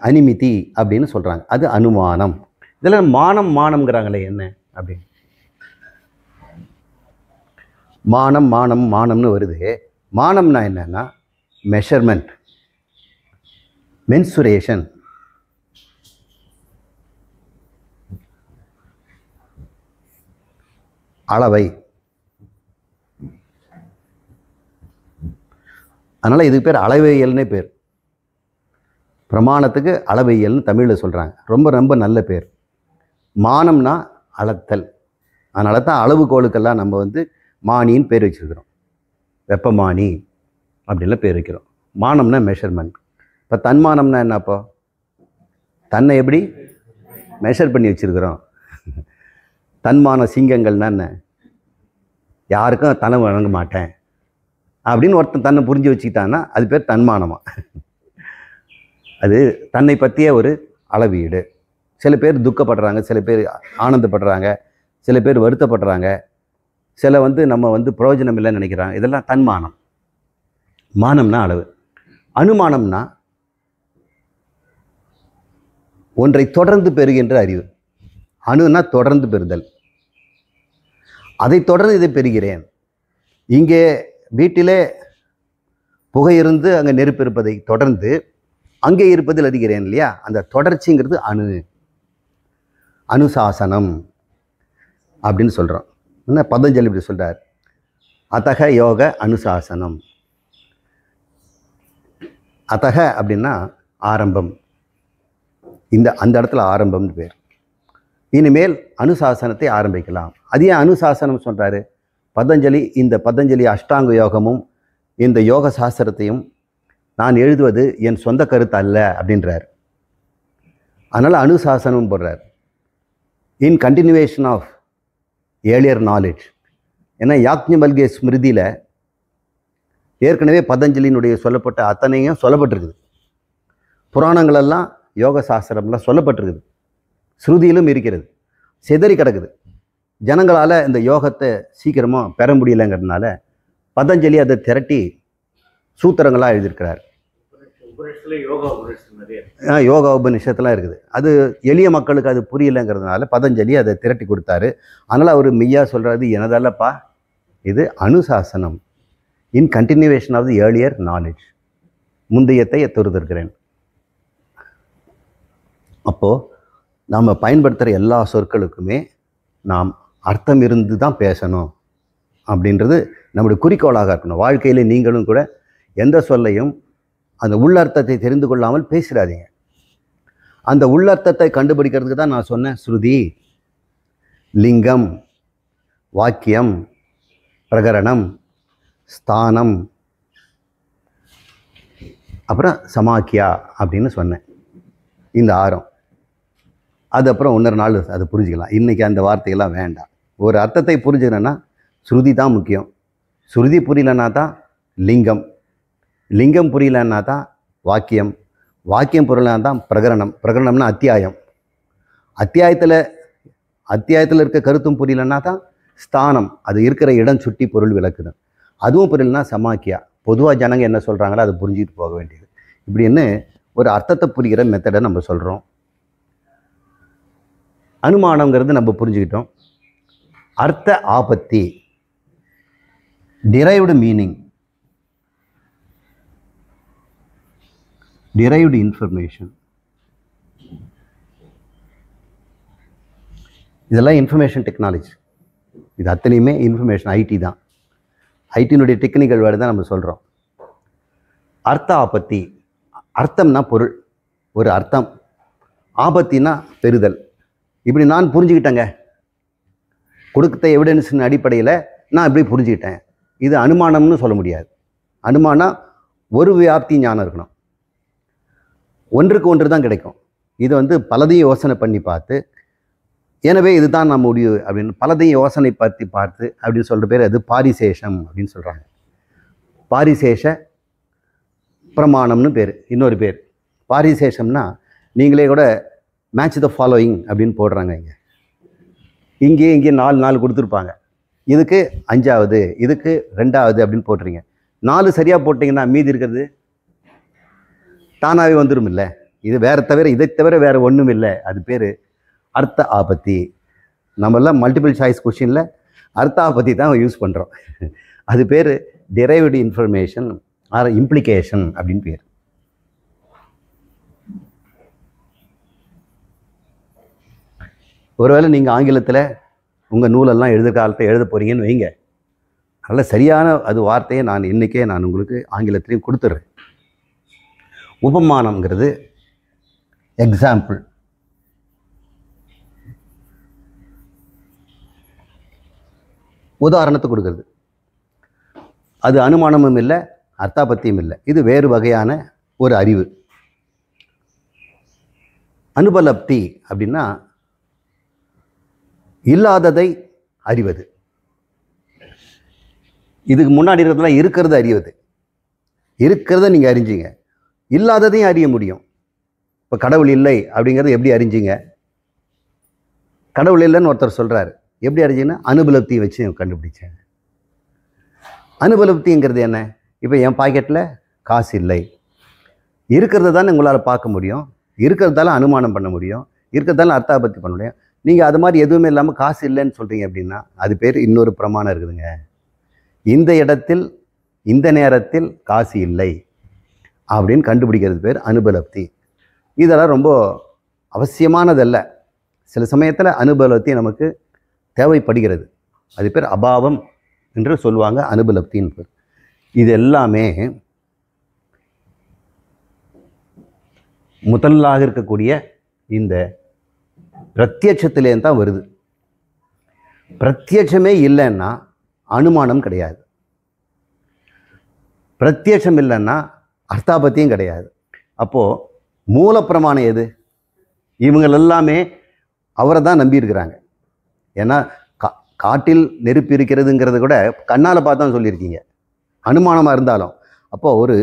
அனுமிதி அப்படின்னு சொல்கிறாங்க. அது அனுமானம். இதில் மானம்ங்கிறாங்களே என்ன அப்படின்னு. மானம்னு வருது. மானம்னா என்னன்னா மெஷர்மெண்ட், மென்சுரேஷன். அளவை. அதனால் இதுக்கு பேர் அளவையல்னே பேர். பிரமாணத்துக்கு அளவையல்னு தமிழில் சொல்கிறாங்க. ரொம்ப ரொம்ப நல்ல பேர். மானம்னா அளத்தல். அதனால தான் அளவுகோலுக்கெல்லாம் நம்ம வந்து மானின்னு பேர் வச்சுருக்கிறோம். வெப்பமானி அப்படின்லாம் பேர் வைக்கிறோம். மானம்னா மெஷர்மெண்ட். இப்போ தன்மானம்னா என்னப்போ? தன்னை எப்படி மெஷர் பண்ணி வச்சுருக்கிறோம். தன்மான சிங்கங்கள்னா என்ன? யாருக்கும் தன்னை வழங்க மாட்டேன் அப்படின்னு ஒருத்தன் தன்னை புரிஞ்சு வச்சுக்கிட்டான்னா அது பேர் தன்மானமா. அது தன்னை பற்றிய ஒரு அளவீடு. சில பேர் துக்கப்படுறாங்க, சில பேர் ஆனந்தப்படுறாங்க, சில பேர் வருத்தப்படுறாங்க, சில வந்து நம்ம வந்து பிரயோஜனம் இல்லைன்னு நினைக்கிறாங்க. இதெல்லாம் தன்மானம். மானம்னா அளவு. அனுமானம்னா ஒன்றை தொடர்ந்து பெறுகின்ற அறிவு. அணுனா தொடர்ந்து பெறுதல். அதை தொடர்ந்து இதை பெறுகிறேன். இங்கே வீட்டிலே புகை இருந்து அங்கே நெருப்பு இருப்பதை தொடர்ந்து அங்கே இருப்பதில் அறிகிறேன் இல்லையா. அந்த தொடர்ச்சிங்கிறது அனுசாசனம் அப்படின்னு சொல்கிறோம். என்ன பதஞ்சலி இப்படி சொல்கிறார், அத்தக யோக அனுசாசனம். அத்தக அப்படின்னா ஆரம்பம். அந்த இடத்துல ஆரம்பம்னு பேர். இனிமேல் அனுசாசனத்தை ஆரம்பிக்கலாம். அது ஏன் அனுசாசனம் சொல்கிறாரு பதஞ்சலி? இந்த பதஞ்சலி அஷ்டாங்க யோகமும் இந்த யோக சாஸ்திரத்தையும் நான் எழுதுவது என் சொந்த கருத்து அல்ல அப்படின்றார். அதனால் அனுசாசனம் போடுறார். இன் கண்டினியூவேஷன் ஆஃப் ஏர்லியர் நாலேஜ். ஏன்னா யாக்ஞவல்கிய ஸ்மிருதியில் ஏற்கனவே பதஞ்சலியினுடைய சொல்லப்பட்ட அத்தனையும் சொல்லப்பட்டிருக்குது. புராணங்களெல்லாம் யோக சாஸ்திரம்லாம் சொல்லப்பட்டிருக்குது. ஸ்ருதியிலும் இருக்கிறது. சிதறி கிடக்குது. ஜனங்களால் இந்த யோகத்தை சீக்கிரமாக பெற முடியலைங்கிறதுனால பதஞ்சலி அதை திரட்டி சூத்திரங்களாக எழுதியிருக்கிறார். யோகா உபநிஷத்துலாம் இருக்குது. அது எளிய மக்களுக்கு அது புரியலைங்கிறதுனால பதஞ்சலி அதை திரட்டி கொடுத்தாரு. அதனால் அவர் மெய்யா சொல்கிறது எனதல்லப்பா, இது அனுசாசனம். In continuation of the earlier knowledge. முந்தையத்தை தொறுதிருக்கிறேன். அப்போது நாம் பயன்படுத்துகிற எல்லா சொற்களுக்குமே நாம் அர்த்தம் இருந்து தான் பேசணும் அப்படின்றது நம்முடைய குறிக்கோளாக இருக்கணும். வாழ்க்கையில் நீங்களும் கூட எந்த சொல்லையும் அந்த உள்ளர்த்தத்தை தெரிந்து கொள்ளாமல் பேசிடாதீங்க. அந்த உள்ளர்த்தத்தை கண்டுபிடிக்கிறதுக்கு தான் நான் சொன்னேன் ஸ்ருதி, லிங்கம், வாக்கியம், பிரகரணம், ஸ்தானம், அப்புறம் சமாக்கியா அப்படின்னு சொன்னேன். இந்த ஆரம். அது அப்புறம் இன்னொரு நாள் அதை புரிஞ்சுக்கலாம். இன்றைக்கி அந்த வார்த்தைகள்லாம் வேண்டாம். ஒரு அர்த்தத்தை புரிஞ்சுக்கணுன்னா ஸ்ருதி தான் முக்கியம். ஸ்ருதி புரியலன்னா தான் லிங்கம், லிங்கம் புரியலன்னா தான் வாக்கியம், வாக்கியம் புரியலன்னா தான் பிரகரணம், பிரகரணம்னா அத்தியாயம், அத்தியாயத்தில் இருக்க கருத்தும் புரியலன்னா தான் ஸ்தானம், அது இருக்கிற இடம் சுட்டி பொருள் விளக்குது. அதுவும் புரியலன்னா சமாக்கியா. பொதுவாக ஜனங்க என்ன சொல்கிறாங்களோ அதை புரிஞ்சுட்டு போக வேண்டியது. இப்படின்னு ஒரு அர்த்தத்தை புரிகிற மெத்தடை நம்ம சொல்கிறோம். அனுமானங்கிறது நம்ம புரிஞ்சுக்கிட்டோம். அர்த்த ஆபத்தி, டிரைவ்டு மீனிங். derived information. இதெல்லாம் இன்ஃபர்மேஷன் டெக்னாலஜி. இது அத்தனையுமே இன்ஃபர்மேஷன் ஐடி தான். ஐடியினுடைய டெக்னிக்கல் வேர்டு தான் நம்ம சொல்கிறோம். அர்த்த ஆபத்தி, அர்த்தம்னா பொருள், ஒரு அர்த்தம். ஆபத்தின்னா பெறுதல். இப்படி நான் புரிஞ்சுக்கிட்டேங்க, கொடுத்த எவிடன்ஸின் அடிப்படையில் நான் இப்படி புரிஞ்சுக்கிட்டேன். இது அனுமானம்னு சொல்ல முடியாது. அனுமானம் ஒரு வியாப்தி ஞானம் இருக்கணும், ஒன்றுக்கு ஒன்று தான் கிடைக்கும். இது பலதையும் யோசனை பண்ணி பார்த்து, எனவே இதுதான் நான் முடிவு அப்படின்னு பலதையும் யோசனை பற்றி பார்த்து அப்படின்னு சொல்கிற பேர் அது பாரிசேஷம் அப்படின்னு சொல்கிறாங்க. பாரிசேஷ பிரமாணம்னு பேர், இன்னொரு பேர். பாரிசேஷம்னா நீங்களே கூட மேட்ச் த ஃபாலோயிங் அப்படின்னு போடுறாங்க. இங்கே 4 கொடுத்துருப்பாங்க. இதுக்கு 5வது, இதுக்கு 2வது அப்படின்னு போட்டுறீங்க. 4 சரியாக போட்டிங்கன்னா மீதி இருக்கிறது தானாகவே வந்துடும். இல்லை, இது வேறு தவிர, இதை தவிர வேறு ஒன்றும் இல்லை. அது பேர் அர்த்த ஆபத்தி. நம்மெல்லாம் மல்டிபிள் சாய்ஸ் கொஷினில் அர்த்த ஆபத்தி தான் யூஸ் பண்ணுறோம். அது பேர் டிரைவ்டு இன்ஃபர்மேஷன் ஆர் இம்ப்ளிகேஷன் அப்படின்னு பேர். ஒருவேளை நீங்கள் ஆங்கிலத்தில் உங்கள் நூலெல்லாம் எதிர்காலத்தை எழுத போகிறீங்கன்னு வைங்க, நல்ல சரியான அது வார்த்தையை நான் இன்றைக்கே நான் உங்களுக்கு ஆங்கிலத்திலையும் கொடுத்துட்றேன். உபமானம்ங்கிறது எக்ஸாம்பிள். உதாரணத்துக்கு கொடுக்குறது. அது அனுமானமும் இல்லை, அர்த்தாபத்தியும் இல்லை. இது வேறு வகையான ஒரு அறிவு. அனுபலப்தி அப்படின்னா இல்லாததை அறிவது. இதுக்கு முன்னாடி இருக்கிறதுலாம் இருக்கிறத அறிவது. இருக்கிறத நீங்கள் அறிஞ்சிங்க, இல்லாததையும் அறிய முடியும். இப்போ கடவுள் இல்லை அப்படிங்கிறது எப்படி அறிஞ்சிங்க? கடவுள் இல்லைன்னு ஒருத்தர் சொல்கிறாரு, எப்படி அறிஞ்சிங்கன்னா அனுபலப்தியை வச்சு கண்டுபிடிச்சேன். அனுபலப்திங்கிறது என்ன? இப்போ என் பாக்கெட்டில் காசு இல்லை, இருக்கிறத தானே உங்களால் பார்க்க முடியும், இருக்கிறதால அனுமானம் பண்ண முடியும், இருக்கிறதால அர்த்தாபத்தி பண்ண முடியும். நீங்கள் அது மாதிரி எதுவுமே இல்லாமல் காசு இல்லைன்னு சொல்கிறீங்க அப்படின்னா அது பேர் இன்னொரு பிரமாணம் இருக்குதுங்க. இந்த இடத்தில் இந்த நேரத்தில் காசு இல்லை அப்படின்னு கண்டுபிடிக்கிறது பேர் அனுபலப்தி. இதெல்லாம் ரொம்ப அவசியமானதல்ல. சில சமயத்தில் அனுபலப்தி நமக்கு தேவைப்படுகிறது. அது பேர் அபாவம் என்று சொல்லுவாங்க, அனுபலப்தின்னு பேர். இது எல்லாமே முதலாக இருக்கக்கூடிய இந்த பிரத்யட்சத்திலேருந்து தான் வருது. பிரத்யட்சமே இல்லைன்னா அனுமானம் கிடையாது, பிரத்யட்சம் இல்லைன்னா அர்த்தாபத்தியும் கிடையாது. அப்போது மூலப்பிரமாணம் எது? இவங்க எல்லாமே அவரை தான் நம்பியிருக்கிறாங்க. ஏன்னா காட்டில் நெருப்பு இருக்கிறதுங்கிறத கூட கண்ணால் பார்த்து தான் சொல்லியிருக்கீங்க, அனுமானமாக இருந்தாலும். அப்போது ஒரு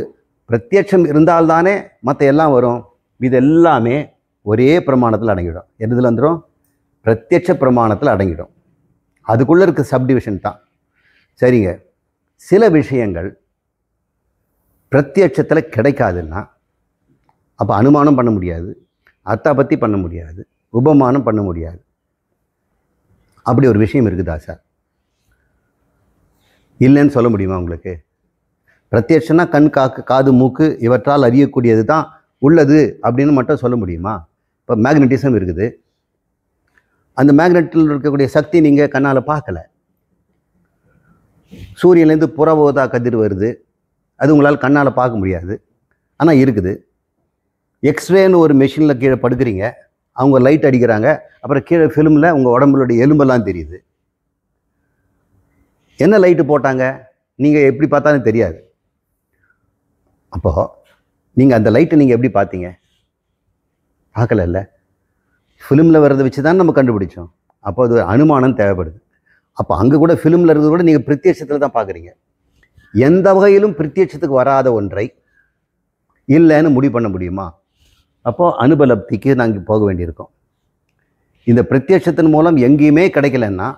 பிரத்யட்சம் இருந்தால்தானே மற்ற எல்லாம் வரும். இது எல்லாமே ஒரே பிரமாணத்தில் அடங்கிடும். எதுல வந்துடும்? பிரத்யட்ச பிரமாணத்தில் அடங்கிடும். அதுக்குள்ளே இருக்க சப்டிவிஷன் தான். சரிங்க, சில விஷயங்கள் பிரத்யட்சத்தில் கிடைக்காதுன்னா அப்போ அனுமானம் பண்ண முடியாது, அர்த்தாபத்தி பண்ண முடியாது, உபமானம் பண்ண முடியாது. அப்படி ஒரு விஷயம் இருக்குதா சார்? இல்லைன்னு சொல்ல முடியுமா உங்களுக்கு? பிரத்யட்சம்னா கண், காக்கு, காது, மூக்கு இவற்றால் அறியக்கூடியது தான் உள்ளது அப்படின்னு மட்டும் சொல்ல முடியுமா? இப்போ மேக்னட்டிசம் இருக்குது, அந்த மேக்னெட்டில் இருக்கக்கூடிய சக்தி நீங்கள் கண்ணால் பார்க்கல. சூரியன்லேருந்து புறவோதா கதிர் வருது, அது உங்களால் கண்ணால் பார்க்க முடியாது, ஆனால் இருக்குது. எக்ஸ்ரேன்னு ஒரு மெஷினில் கீழே படுக்கிறீங்க, அவங்க லைட் அடிக்கிறாங்க, அப்புறம் கீழே ஃபிலிமில் உங்கள் உடம்புடைய எலும்பெல்லாம் தெரியுது. என்ன லைட்டு போட்டாங்க நீங்கள் எப்படி பார்த்தாலும் தெரியாது. அப்போது நீங்கள் அந்த லைட்டை நீங்கள் எப்படி பார்த்தீங்க? பார்க்கல. ஃபிலிமில் வர்றதை வச்சு தான் நம்ம கண்டுபிடிச்சோம். அப்போ அது அனுமானம் தேவைப்படுது. அப்போ அங்கே கூட ஃபிலிமில் இருக்கிறது கூட நீங்கள் பிரத்யட்சத்தில் தான் பார்க்குறீங்க. எந்த வகையிலும் பிரத்யட்சத்துக்கு வராத ஒன்றை இல்லைன்னு முடிவு பண்ண முடியுமா? அப்போது அனுபலப்திக்கு நாங்கள் போக வேண்டியிருக்கோம். இந்த பிரத்யட்சத்தின் மூலம் எங்கேயுமே கிடைக்கலன்னா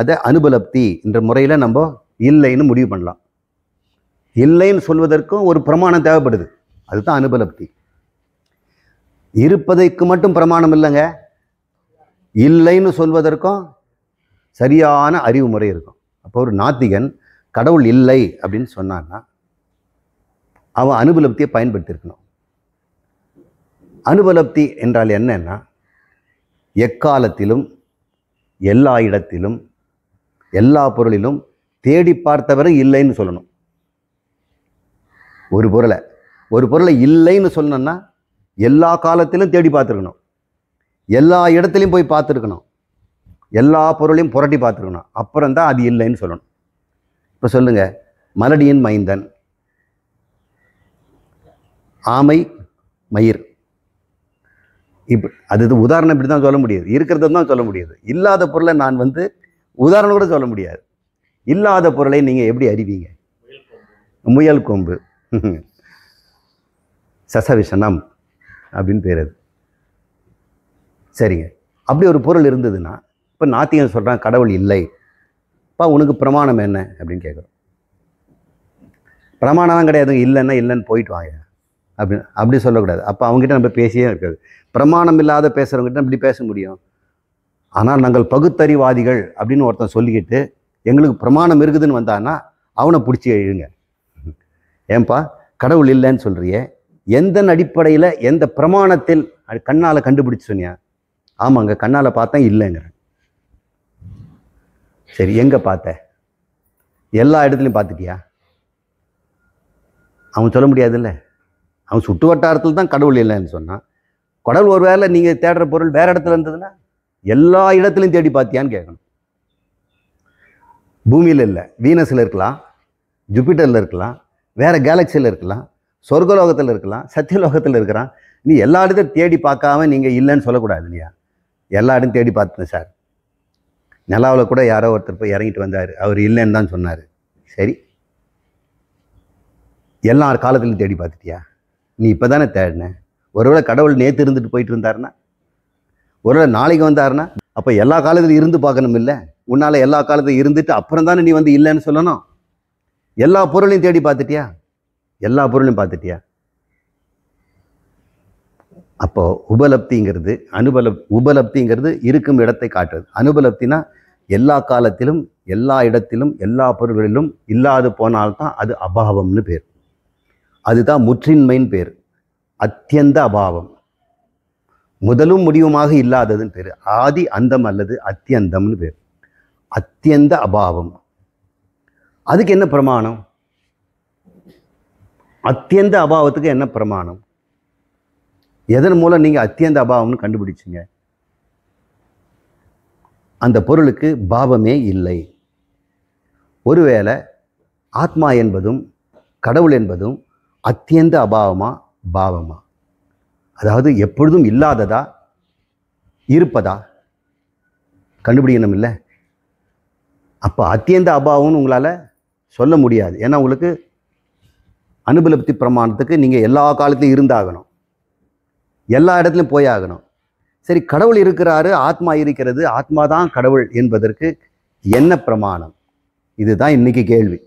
அதை அனுபலப்தி என்ற முறையில் நம்ம இல்லைன்னு முடிவு பண்ணலாம். இல்லைன்னு சொல்வதற்கும் ஒரு பிரமாணம் தேவைப்படுது, அதுதான் அனுபலப்தி. இருப்பதைக்கு மட்டும் பிரமாணம் இல்லைங்க, இல்லைன்னு சொல்வதற்கும் சரியான அறிவு முறை இருக்கும். அப்போ ஒரு நாத்திகன் கடவுள் இல்லை அப்படின்னு சொன்னான்னா அவன் அனுபலப்தியை பயன்படுத்தியிருக்கணும். அனுபலப்தி என்றால் என்னன்னா, எக்காலத்திலும் எல்லா இடத்திலும் எல்லா பொருளிலும் தேடி பார்த்தவரை இல்லைன்னு சொல்லணும். ஒரு பொருளை இல்லைன்னு சொல்லணும்னா எல்லா காலத்திலும் தேடி பார்த்துருக்கணும், எல்லா இடத்துலையும் போய் பார்த்துருக்கணும், எல்லா பொருளையும் புரட்டி பார்த்துருக்கணும், அப்புறம் தான் அது இல்லைன்னு சொல்லணும். இப்போ சொல்லுங்க, மலடியின் மைந்தன், ஆமை, மயிர், அது உதாரணம் இப்படி தான் சொல்ல முடியாது, இருக்கிறத தான் சொல்ல முடியாது. இல்லாத பொருளை நான் உதாரணம் கூட சொல்ல முடியாது. இல்லாத பொருளை நீங்கள் எப்படி அறிவீங்க? முயல் கொம்பு, சசவிஷனம் அப்படின்னு பேர் அது. சரிங்க, அப்படி ஒரு பொருள் இருந்ததுன்னா, இப்போ நாத்திகன் சொல்கிறான் கடவுள் இல்லை, அப்பா உனக்கு பிரமாணம் என்ன அப்படின்னு கேட்குறோம். பிரமாணம் கிடையாது, இல்லைன்னா இல்லைன்னு போயிட்டு வாங்க அப்படி சொல்லக்கூடாது. அப்போ அவங்ககிட்ட நம்ம பேசியே இருக்காது. பிரமாணம் இல்லாத பேசுகிறவங்ககிட்ட இப்படி பேச முடியும். ஆனால் நாங்கள் பகுத்தறிவாதிகள் அப்படின்னு ஒருத்தன் சொல்லிக்கிட்டு எங்களுக்கு பிரமாணம் இருக்குதுன்னு வந்தான்னா அவனை பிடிச்சி எழுங்க. ஏன்பா கடவுள் இல்லைன்னு சொல்கிறியே, எந்த அடிப்படையில் எந்த பிரமாணத்தில் கண்ணால் கண்டுபிடிச்சு சொன்னியா? ஆமாங்க கண்ணால் பார்த்தேன் இல்லைங்கிறேன். சரி, எங்கே பார்த்த? எல்லா இடத்துலையும் பார்த்துட்டியா? அவன் சொல்ல முடியாதுல்ல. அவன் சுட்டு வட்டாரத்தில் தான் கடவுள் இல்லைன்னு சொன்னான். கடவுள் ஒரு வேளை நீங்கள் தேடுற பொருள் வேறு இடத்துல இருந்ததுன்னா எல்லா இடத்துலையும் தேடி பார்த்தியான்னு கேட்கணும். பூமியில் இல்லை, வீனஸில் இருக்கலாம், ஜூபிட்டரில் இருக்கலாம், வேறு கேலக்சியில் இருக்கலாம், சொர்க்கலோகத்தில் இருக்கலாம், சத்தியலோகத்தில் இருக்கிறான். நீ எல்லா இடத்தையும் தேடி பார்க்காம நீங்கள் இல்லைன்னு சொல்லக்கூடாது இல்லையா? எல்லா இடத்தையும் தேடி பார்த்தேன் சார். நிலாவில் கூட யாரோ ஒருத்தர் போய் இறங்கிட்டு வந்தார், அவர் இல்லைன்னு தான் சொன்னார். சரி, எல்லா காலத்துலையும் தேடி பார்த்துட்டியா? நீ இப்போ தானே தேடின. ஒருவேளை கடவுள் நேற்று இருந்துட்டு போயிட்டு இருந்தாருன்னா, ஒருவேளை நாளைக்கு வந்தாருன்னா, அப்போ எல்லா காலத்திலும் இருந்து பார்க்கணும் இல்லை? உன்னால் எல்லா காலத்தையும் இருந்துட்டு அப்புறம் தானே நீ இல்லைன்னு சொல்லணும். எல்லா பொருளையும் தேடி பார்த்துட்டியா? எல்லா பொருளையும் பார்த்துட்டியா? அப்போ உபலப்திங்கிறது உபலப்திங்கிறது இருக்கும் இடத்தை காட்டுறது. அனுபலப்தினா எல்லா காலத்திலும் எல்லா இடத்திலும் எல்லா பொருள்களிலும் இல்லாது போனால்தான் அது அபாவம்னு பேர். அதுதான் முற்றின்மைன்னு பேர். அத்தியந்த அபாவம், முதலும் முடிவுமாக இல்லாததுன்னு பேர். ஆதி அந்தம் அல்லது அத்தியந்தம்னு பேர். அத்தியந்த அபாவம். அதுக்கு என்ன பிரமாணம்? அத்தியந்த அபாவத்துக்கு என்ன பிரமாணம்? எதன் மூலம் நீங்கள் அத்தியந்த அபாவம்னு கண்டுபிடிச்சிங்க? அந்த பொருளுக்கு பாவமே இல்லை. ஒருவேளை ஆத்மா என்பதும் கடவுள் என்பதும் அத்தியந்த அபாவமா பாவமா? அதாவது எப்பொழுதும் இல்லாததா இருப்பதா கண்டுபிடிக்கணும் இல்லை? அப்போ அத்தியந்த அபாவம்னு உங்களால் சொல்ல முடியாது. ஏன்னா உங்களுக்கு அனுபலப்தி பிரமாணத்துக்கு நீங்கள் எல்லா காலத்திலையும் இருந்தாகணும், எல்லா இடத்துலையும் போயாகணும். சரி, கடவுள் இருக்கிறாரு, ஆத்மா இருக்கிறது, ஆத்மா தான் கடவுள் என்பதற்கு என்ன பிரமாணம்? இதுதான் இன்னைக்கு கேள்வி.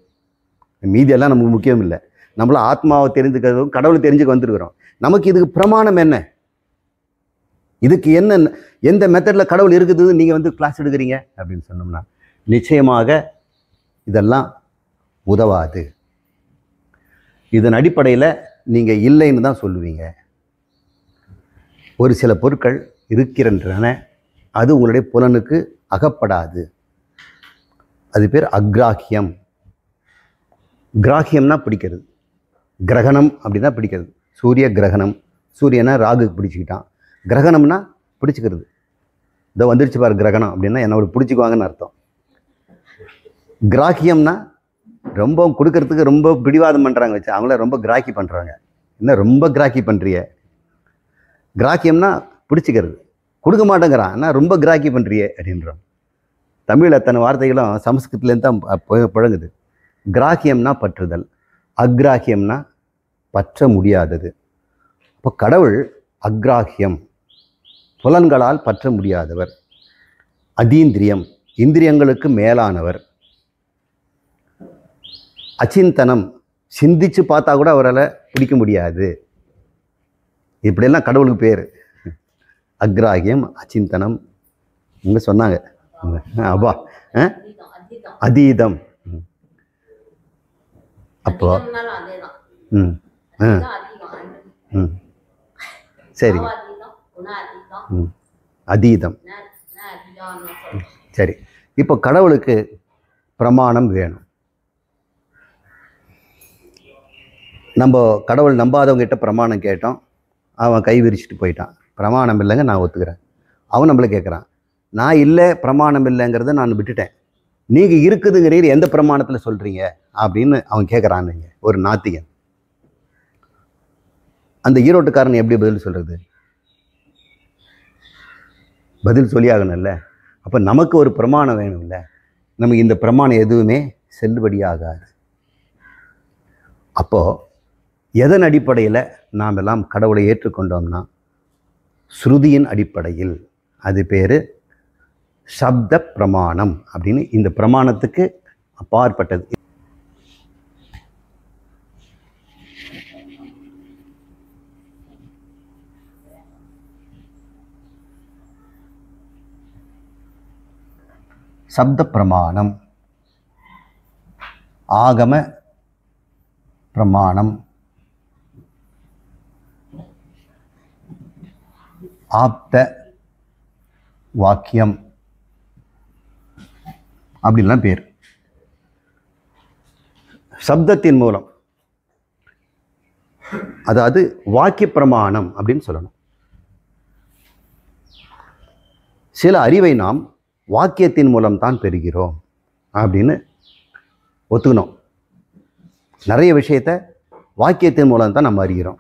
மீதியெல்லாம் நமக்கு முக்கியம் இல்லை. நம்மள ஆத்மாவை தெரிஞ்சுக்கிறதும் கடவுளை தெரிஞ்சுக்க வந்துருக்கிறோம். நமக்கு இதுக்கு பிரமாணம் என்ன? இதுக்கு என்ன, எந்த மெத்தடில் கடவுள் இருக்குது நீங்கள் கிளாஸ் எடுக்கிறீங்க அப்படின்னு சொன்னோம்னா நிச்சயமாக இதெல்லாம் உதவாது. இதன் அடிப்படையில் நீங்கள் இல்லைன்னு தான் சொல்லுவீங்க. ஒரு சில பொருட்கள் இருக்கின்றன, அது உங்களுடைய புலனுக்கு அகப்படாது. அது பேர் அக்ராஹியம். கிராஹியம்னா பிடிக்கிறது, கிரகணம் அப்படின்னா பிடிக்கிறது. சூரிய கிரகணம், சூரியனை ராகுக்கு பிடிச்சிக்கிட்டான். கிரகணம்னா பிடிச்சிக்கிறது. இதோ வந்துருச்சு பாரு கிரகணம் அப்படின்னா என்னோட பிடிச்சிக்குவாங்கன்னு அர்த்தம். கிராஹியம்னா ரொம்ப கொடுக்கறதுக்கு ரொம்ப பிடிவாதம் பண்ணுறாங்க வச்சு, அவங்கள ரொம்ப கிராக்கி பண்ணுறாங்க. என்ன ரொம்ப கிராக்கி பண்ணுறிய? கிராக்கியம்னா பிடிச்சிக்கிறது, கொடுக்க மாட்டேங்கிறான், ஆனால் ரொம்ப கிராக்கி பண்ணுறியே அப்படின்றோம். தமிழ் அத்தனை வார்த்தைகளும் சமஸ்கிருதத்துலேருந்து தான் புழங்குது. கிராக்கியம்னா பற்றுதல், அக்ராஹியம்னா பற்ற முடியாதது. இப்போ கடவுள் அக்ராஹியம், புலன்களால் பற்ற முடியாதவர். அதீந்திரியம், இந்திரியங்களுக்கு மேலானவர். அச்சிந்தனம், சிந்திச்சு பார்த்தா கூட அவரால் பிடிக்க முடியாது. இப்படியெல்லாம் கடவுளுக்கு பேர். அக்ராஹியம், அச்சிந்தனம் இங்கே சொன்னாங்க. அப்பா அதீதம். அப்போ சரி. பாவாதீதம், குணாதீதம், அதீதம். அதீதம்னு சொல்றோம். சரி, இப்போ கடவுளுக்கு பிரமாணம் வேணும். நம்ம கடவுள் நம்பாதவங்க கிட்ட பிரமாணம் கேட்டோம், அவன் கை விரிச்சிட்டு போயிட்டான். பிரமாணம் இல்லைங்க, நான் ஒத்துக்கிறேன். அவன் நம்மளை கேட்குறான், நான் இல்லை பிரமாணம் இல்லைங்கிறத நான் விட்டுட்டேன், நீங்கள் இருக்குதுங்கிறீர், எந்த பிரமாணத்தில் சொல்கிறீங்க அப்படின்னு அவன் கேட்குறானுங்க. ஒரு நாத்திகன். அந்த ஈரோட்டுக்காரன் எப்படி பதில் சொல்கிறது? பதில் சொல்லி ஆகணும்ல. அப்போ நமக்கு ஒரு பிரமாணம் வேணும்ல. நமக்கு இந்த பிரமாணம் எதுவுமே செல்லுபடியாகாது. அப்போது எதன் அடிப்படையில் நாம் எல்லாம் கடவுளை ஏற்றுக்கொண்டோம்னா, ஸ்ருதியின் அடிப்படையில். அது பேர் சப்த பிரமாணம் அப்படின்னு. இந்த பிரமாணத்துக்கு அப்பாற்பட்டது. சப்த பிரமாணம், ஆகம பிரமாணம், ஆப்த வாக்கியம் அப்படின்லாம் பேர். சப்தத்தின் மூலம், அதாவது வாக்கிய பிரமாணம் அப்படின்னு சொல்லணும். சில அறிவை நாம் வாக்கியத்தின் மூலம் தான் பெறுகிறோம் அப்படின்னு ஒத்துக்கணும். நிறைய விஷயத்தை வாக்கியத்தின் மூலம் தான் நம்ம அறிகிறோம்.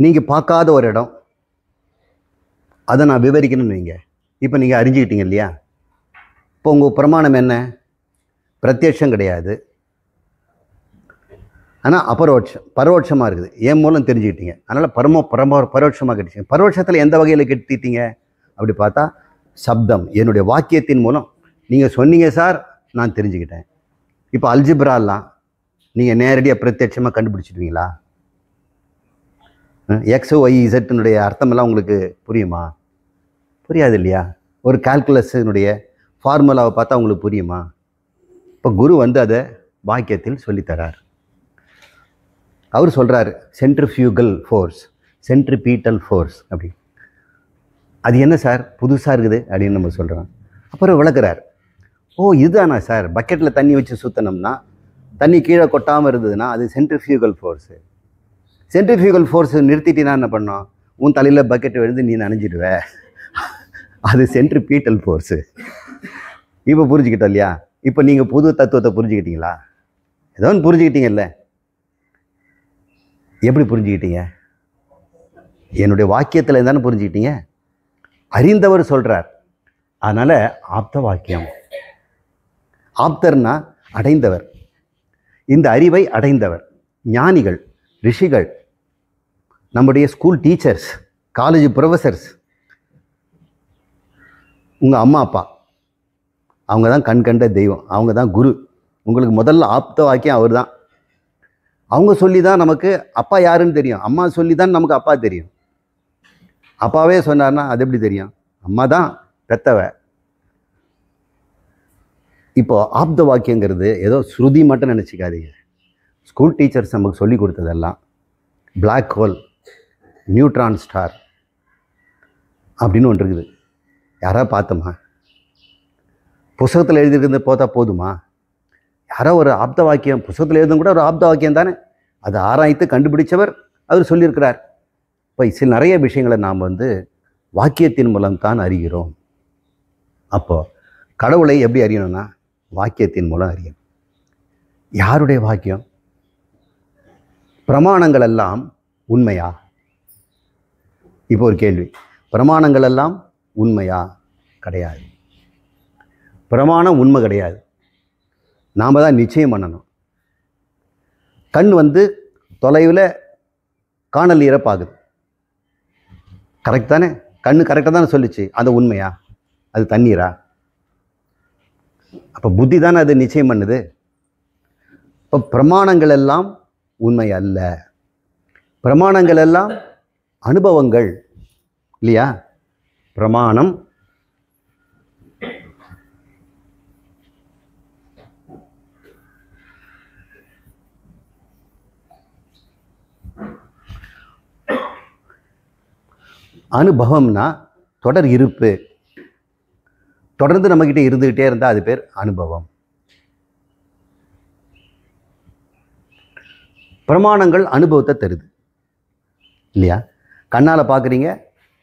நீங்கள் பார்க்காத ஒரு இடம், அதை நான் விவரிக்கணும்னு வைங்க. இப்போ நீங்கள் அறிஞ்சிக்கிட்டீங்க இல்லையா? இப்போ உங்கள் பிரமாணம் என்ன? பிரத்யட்சம் கிடையாது, ஆனால் பரோட்சமாக இருக்குது. என் மூலம் தெரிஞ்சுக்கிட்டீங்க, அதனால் பரோட்சமாக கிடைச்சிங்க. பரோட்சத்தில் எந்த வகையில் கெடுத்திட்டீங்க அப்படி பார்த்தா, சப்தம், என்னுடைய வாக்கியத்தின் மூலம். நீங்கள் சொன்னீங்க சார், நான் தெரிஞ்சுக்கிட்டேன். இப்போ அல்ஜிப்ராலாம் நீங்கள் நேரடியாக பிரத்யட்சமாக கண்டுபிடிச்சிடுவீங்களா? எக்ஸ் ஒய் இசட்டினுடைய அர்த்தமெல்லாம் உங்களுக்கு புரியுமா? புரியாது இல்லையா? ஒரு கால்குலஸினுடைய ஃபார்முலாவை பார்த்தா உங்களுக்கு புரியுமா? இப்போ குரு வந்து அதை வாக்கியத்தில் சொல்லித்தரார். அவர் சொல்கிறார் சென்ட்ரிஃபியூகல் ஃபோர்ஸ், சென்ட்ரிபீட்டல் ஃபோர்ஸ் அப்படி. அது என்ன சார் புதுசாக இருக்குது அப்படின்னு நம்ம சொல்கிறோம். அப்புறம் விளக்குறார், ஓ இதுதானா சார், பக்கெட்டில் தண்ணி வச்சு சுற்றினோம்னா தண்ணி கீழே கொட்டாமல் இருந்ததுன்னா அது சென்ட்ரிஃபியூகல் ஃபோர்ஸு. சென்ட்ரிஃபியூகல் ஃபோர்ஸ் நிறுத்திட்டினா என்ன பண்ணோம்? உன் தலையில் பக்கெட் விழுந்து நீ நனைஞ்சிடுவ. அது சென்ட்ரிபீட்டல் ஃபோர்ஸு. இப்போ புரிஞ்சுக்கிட்டோம் இல்லையா? இப்போ நீங்கள் புது தத்துவத்தை புரிஞ்சுக்கிட்டீங்களா? ஏதோ ஒன்று புரிஞ்சுக்கிட்டீங்கல்ல. எப்படி புரிஞ்சுக்கிட்டீங்க? என்னுடைய வாக்கியத்தில் இருந்தானே புரிஞ்சுக்கிட்டீங்க. அறிந்தவர் சொல்கிறார், அதனால் ஆப்த வாக்கியம். ஆப்தர்னா அடைந்தவர், இந்த அறிவை அடைந்தவர். ஞானிகள், ரிஷிகள், நம்முடைய ஸ்கூல் டீச்சர்ஸ், காலேஜ் ப்ரொஃபஸர்ஸ், உங்கள் அம்மா அப்பா, அவங்க தான் கண் கண்ட தெய்வம், அவங்க தான் குரு. உங்களுக்கு முதல்ல ஆப்த வாக்கியம் அவர் தான். அவங்க சொல்லி தான் நமக்கு அப்பா யாருன்னு தெரியும், அம்மா சொல்லி தான் நமக்கு அப்பா தெரியும். அப்பாவே சொன்னார்னா அது எப்படி தெரியும்? அம்மா தான் பெத்தவ. இப்போ ஆப்த வாக்கியங்கிறது ஏதோ ஸ்ருதி மட்டும் நினச்சிக்காதீங்க. ஸ்கூல் டீச்சர்ஸ் நமக்கு சொல்லி கொடுத்ததெல்லாம் பிளாக் ஹோல், நியூட்ரான் ஸ்டார் அப்படின்னு ஒன்று இருக்குது. யாராவது பார்த்தோமா? புஸ்தகத்தில் எழுதியிருக்கிறது போதா போதுமா? யாரோ ஒரு ஆப்த வாக்கியம், புஸ்தகத்தில் எழுதும் கூட ஒரு ஆப்த வாக்கியம் தானே, அதை ஆராய்த்து கண்டுபிடிச்சவர் அவர் சொல்லியிருக்கிறார். இப்போ சில நிறைய விஷயங்களை நாம் வாக்கியத்தின் மூலம் தான் அறிகிறோம். அப்போது கடவுளை எப்படி அறியணும்னா வாக்கியத்தின் மூலம் அறியணும். யாருடைய வாக்கியம்? பிரமாணங்கள் எல்லாம் உண்மையா? இப்போ ஒரு கேள்வி, பிரமாணங்கள் எல்லாம் உண்மையா? கிடையாது. பிரமாணம் உண்மை கிடையாது, நாம் தான் நிச்சயம் பண்ணணும். கண் தொலைவில் காணல் நீரை பார்க்குது, கரெக்ட் தானே? கண்ணு கரெக்டாக தானே சொல்லிச்சு, அது உண்மையா? அது தண்ணீரா? அப்போ புத்தி தானே அது நிச்சயம் பண்ணுது. இப்போ பிரமாணங்கள் எல்லாம் உண்மை அல்ல, பிரமாணங்கள் எல்லாம் அனுபவங்கள் இல்லையா? பிரமாணம் அனுபவம்னா தொடர் இருப்பு, தொடர்ந்து நம்மக்கிட்ட இருந்துக்கிட்டே இருந்தால் அது பேர் அனுபவம். பிரமாணங்கள் அனுபவத்தை தருது இல்லையா? கண்ணால் பார்க்குறீங்க,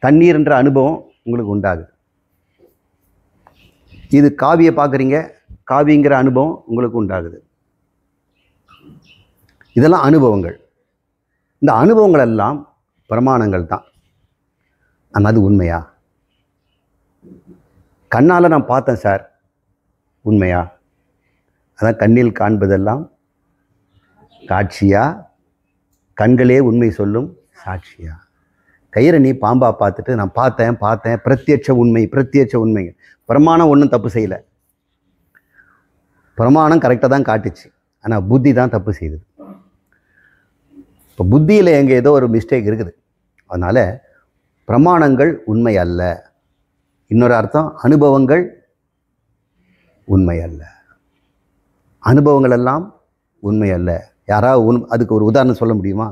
தண்ணீர் என்ற அனுபவம் உங்களுக்கு உண்டாகுது. இது காவியை பார்க்குறீங்க, காவிங்கிற அனுபவம் உங்களுக்கு உண்டாகுது. இதெல்லாம் அனுபவங்கள். இந்த அனுபவங்கள் எல்லாம் பிரமாணங்கள் தான். ஆனால் அது உண்மையா? கண்ணால் நான் பார்த்தேன் சார், உண்மையா? அதான் கண்ணில் காண்பதெல்லாம் காட்சியா, கண்களே உண்மை சொல்லும் சாட்சியா? கைரனி பாம்பா பார்த்துட்டு நான் பார்த்தேன் பிரத்யட்ச உண்மை. பிரமாணம் ஒன்றும் தப்பு செய்யலை, பிரமாணம் கரெக்டாக தான் காட்டுச்சு, ஆனால் புத்தி தான் தப்பு செய்யுது. இப்போ புத்தியில் எங்கே ஏதோ ஒரு மிஸ்டேக் இருக்குது. அதனால் பிரமாணங்கள் உண்மை அல்ல. இன்னொரு அர்த்தம், அனுபவங்கள் உண்மை அல்ல. அனுபவங்கள் எல்லாம் உண்மை அல்ல. யாராவது அதுக்கு ஒரு உதாரணம் சொல்ல முடியுமா?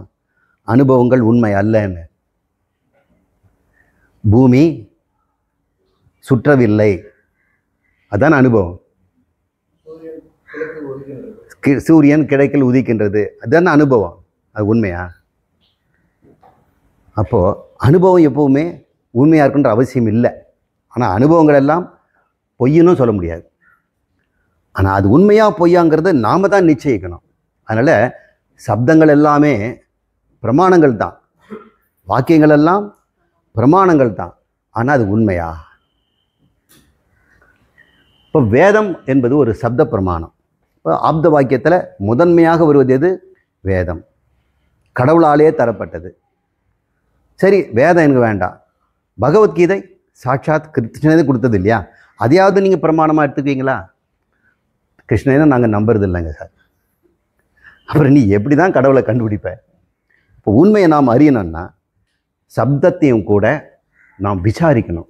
அனுபவங்கள் உண்மை அல்லன்னு. பூமி சுற்றவில்லை, அதான் அனுபவம். சூரியன் கிழக்கில் உதிக்கின்றது, அதுதான் அனுபவம். அது உண்மையா? அப்போது அனுபவம் எப்போவுமே உண்மையாக இருக்குன்ற அவசியம் இல்லை. ஆனால் அனுபவங்கள் எல்லாம் பொய்ன்னு சொல்ல முடியாது. ஆனால் அது உண்மையாக பொய்யாங்கிறது நாம் தான் நிச்சயிக்கணும். அதனால் சப்தங்கள் எல்லாமே பிரமாணங்கள் தான், வாக்கியங்கள் எல்லாம் பிரமாணங்கள் தான். ஆனால் அது உண்மையா? இப்போ வேதம் என்பது ஒரு சப்த பிரமாணம். இப்போ ஆப்த வாக்கியத்தில் முதன்மையாக வருவது எது? வேதம். கடவுளாலே தரப்பட்டது. சரி, வேதம் எனக்கு வேண்டாம், பகவத்கீதை சாட்சாத் கிருஷ்ணனே கொடுத்தது இல்லையா? அதையாவது நீங்கள் பிரமாணமாக எடுத்துக்குவீங்களா? கிருஷ்ணனை நாங்கள் நம்புறது இல்லைங்க சார். அப்புறம் நீ எப்படி தான் கடவுளை கண்டுபிடிப்ப? இப்போ உண்மையை நாம் அறியணும்னா சப்தத்தையும் கூட நாம் விசாரிக்கணும்.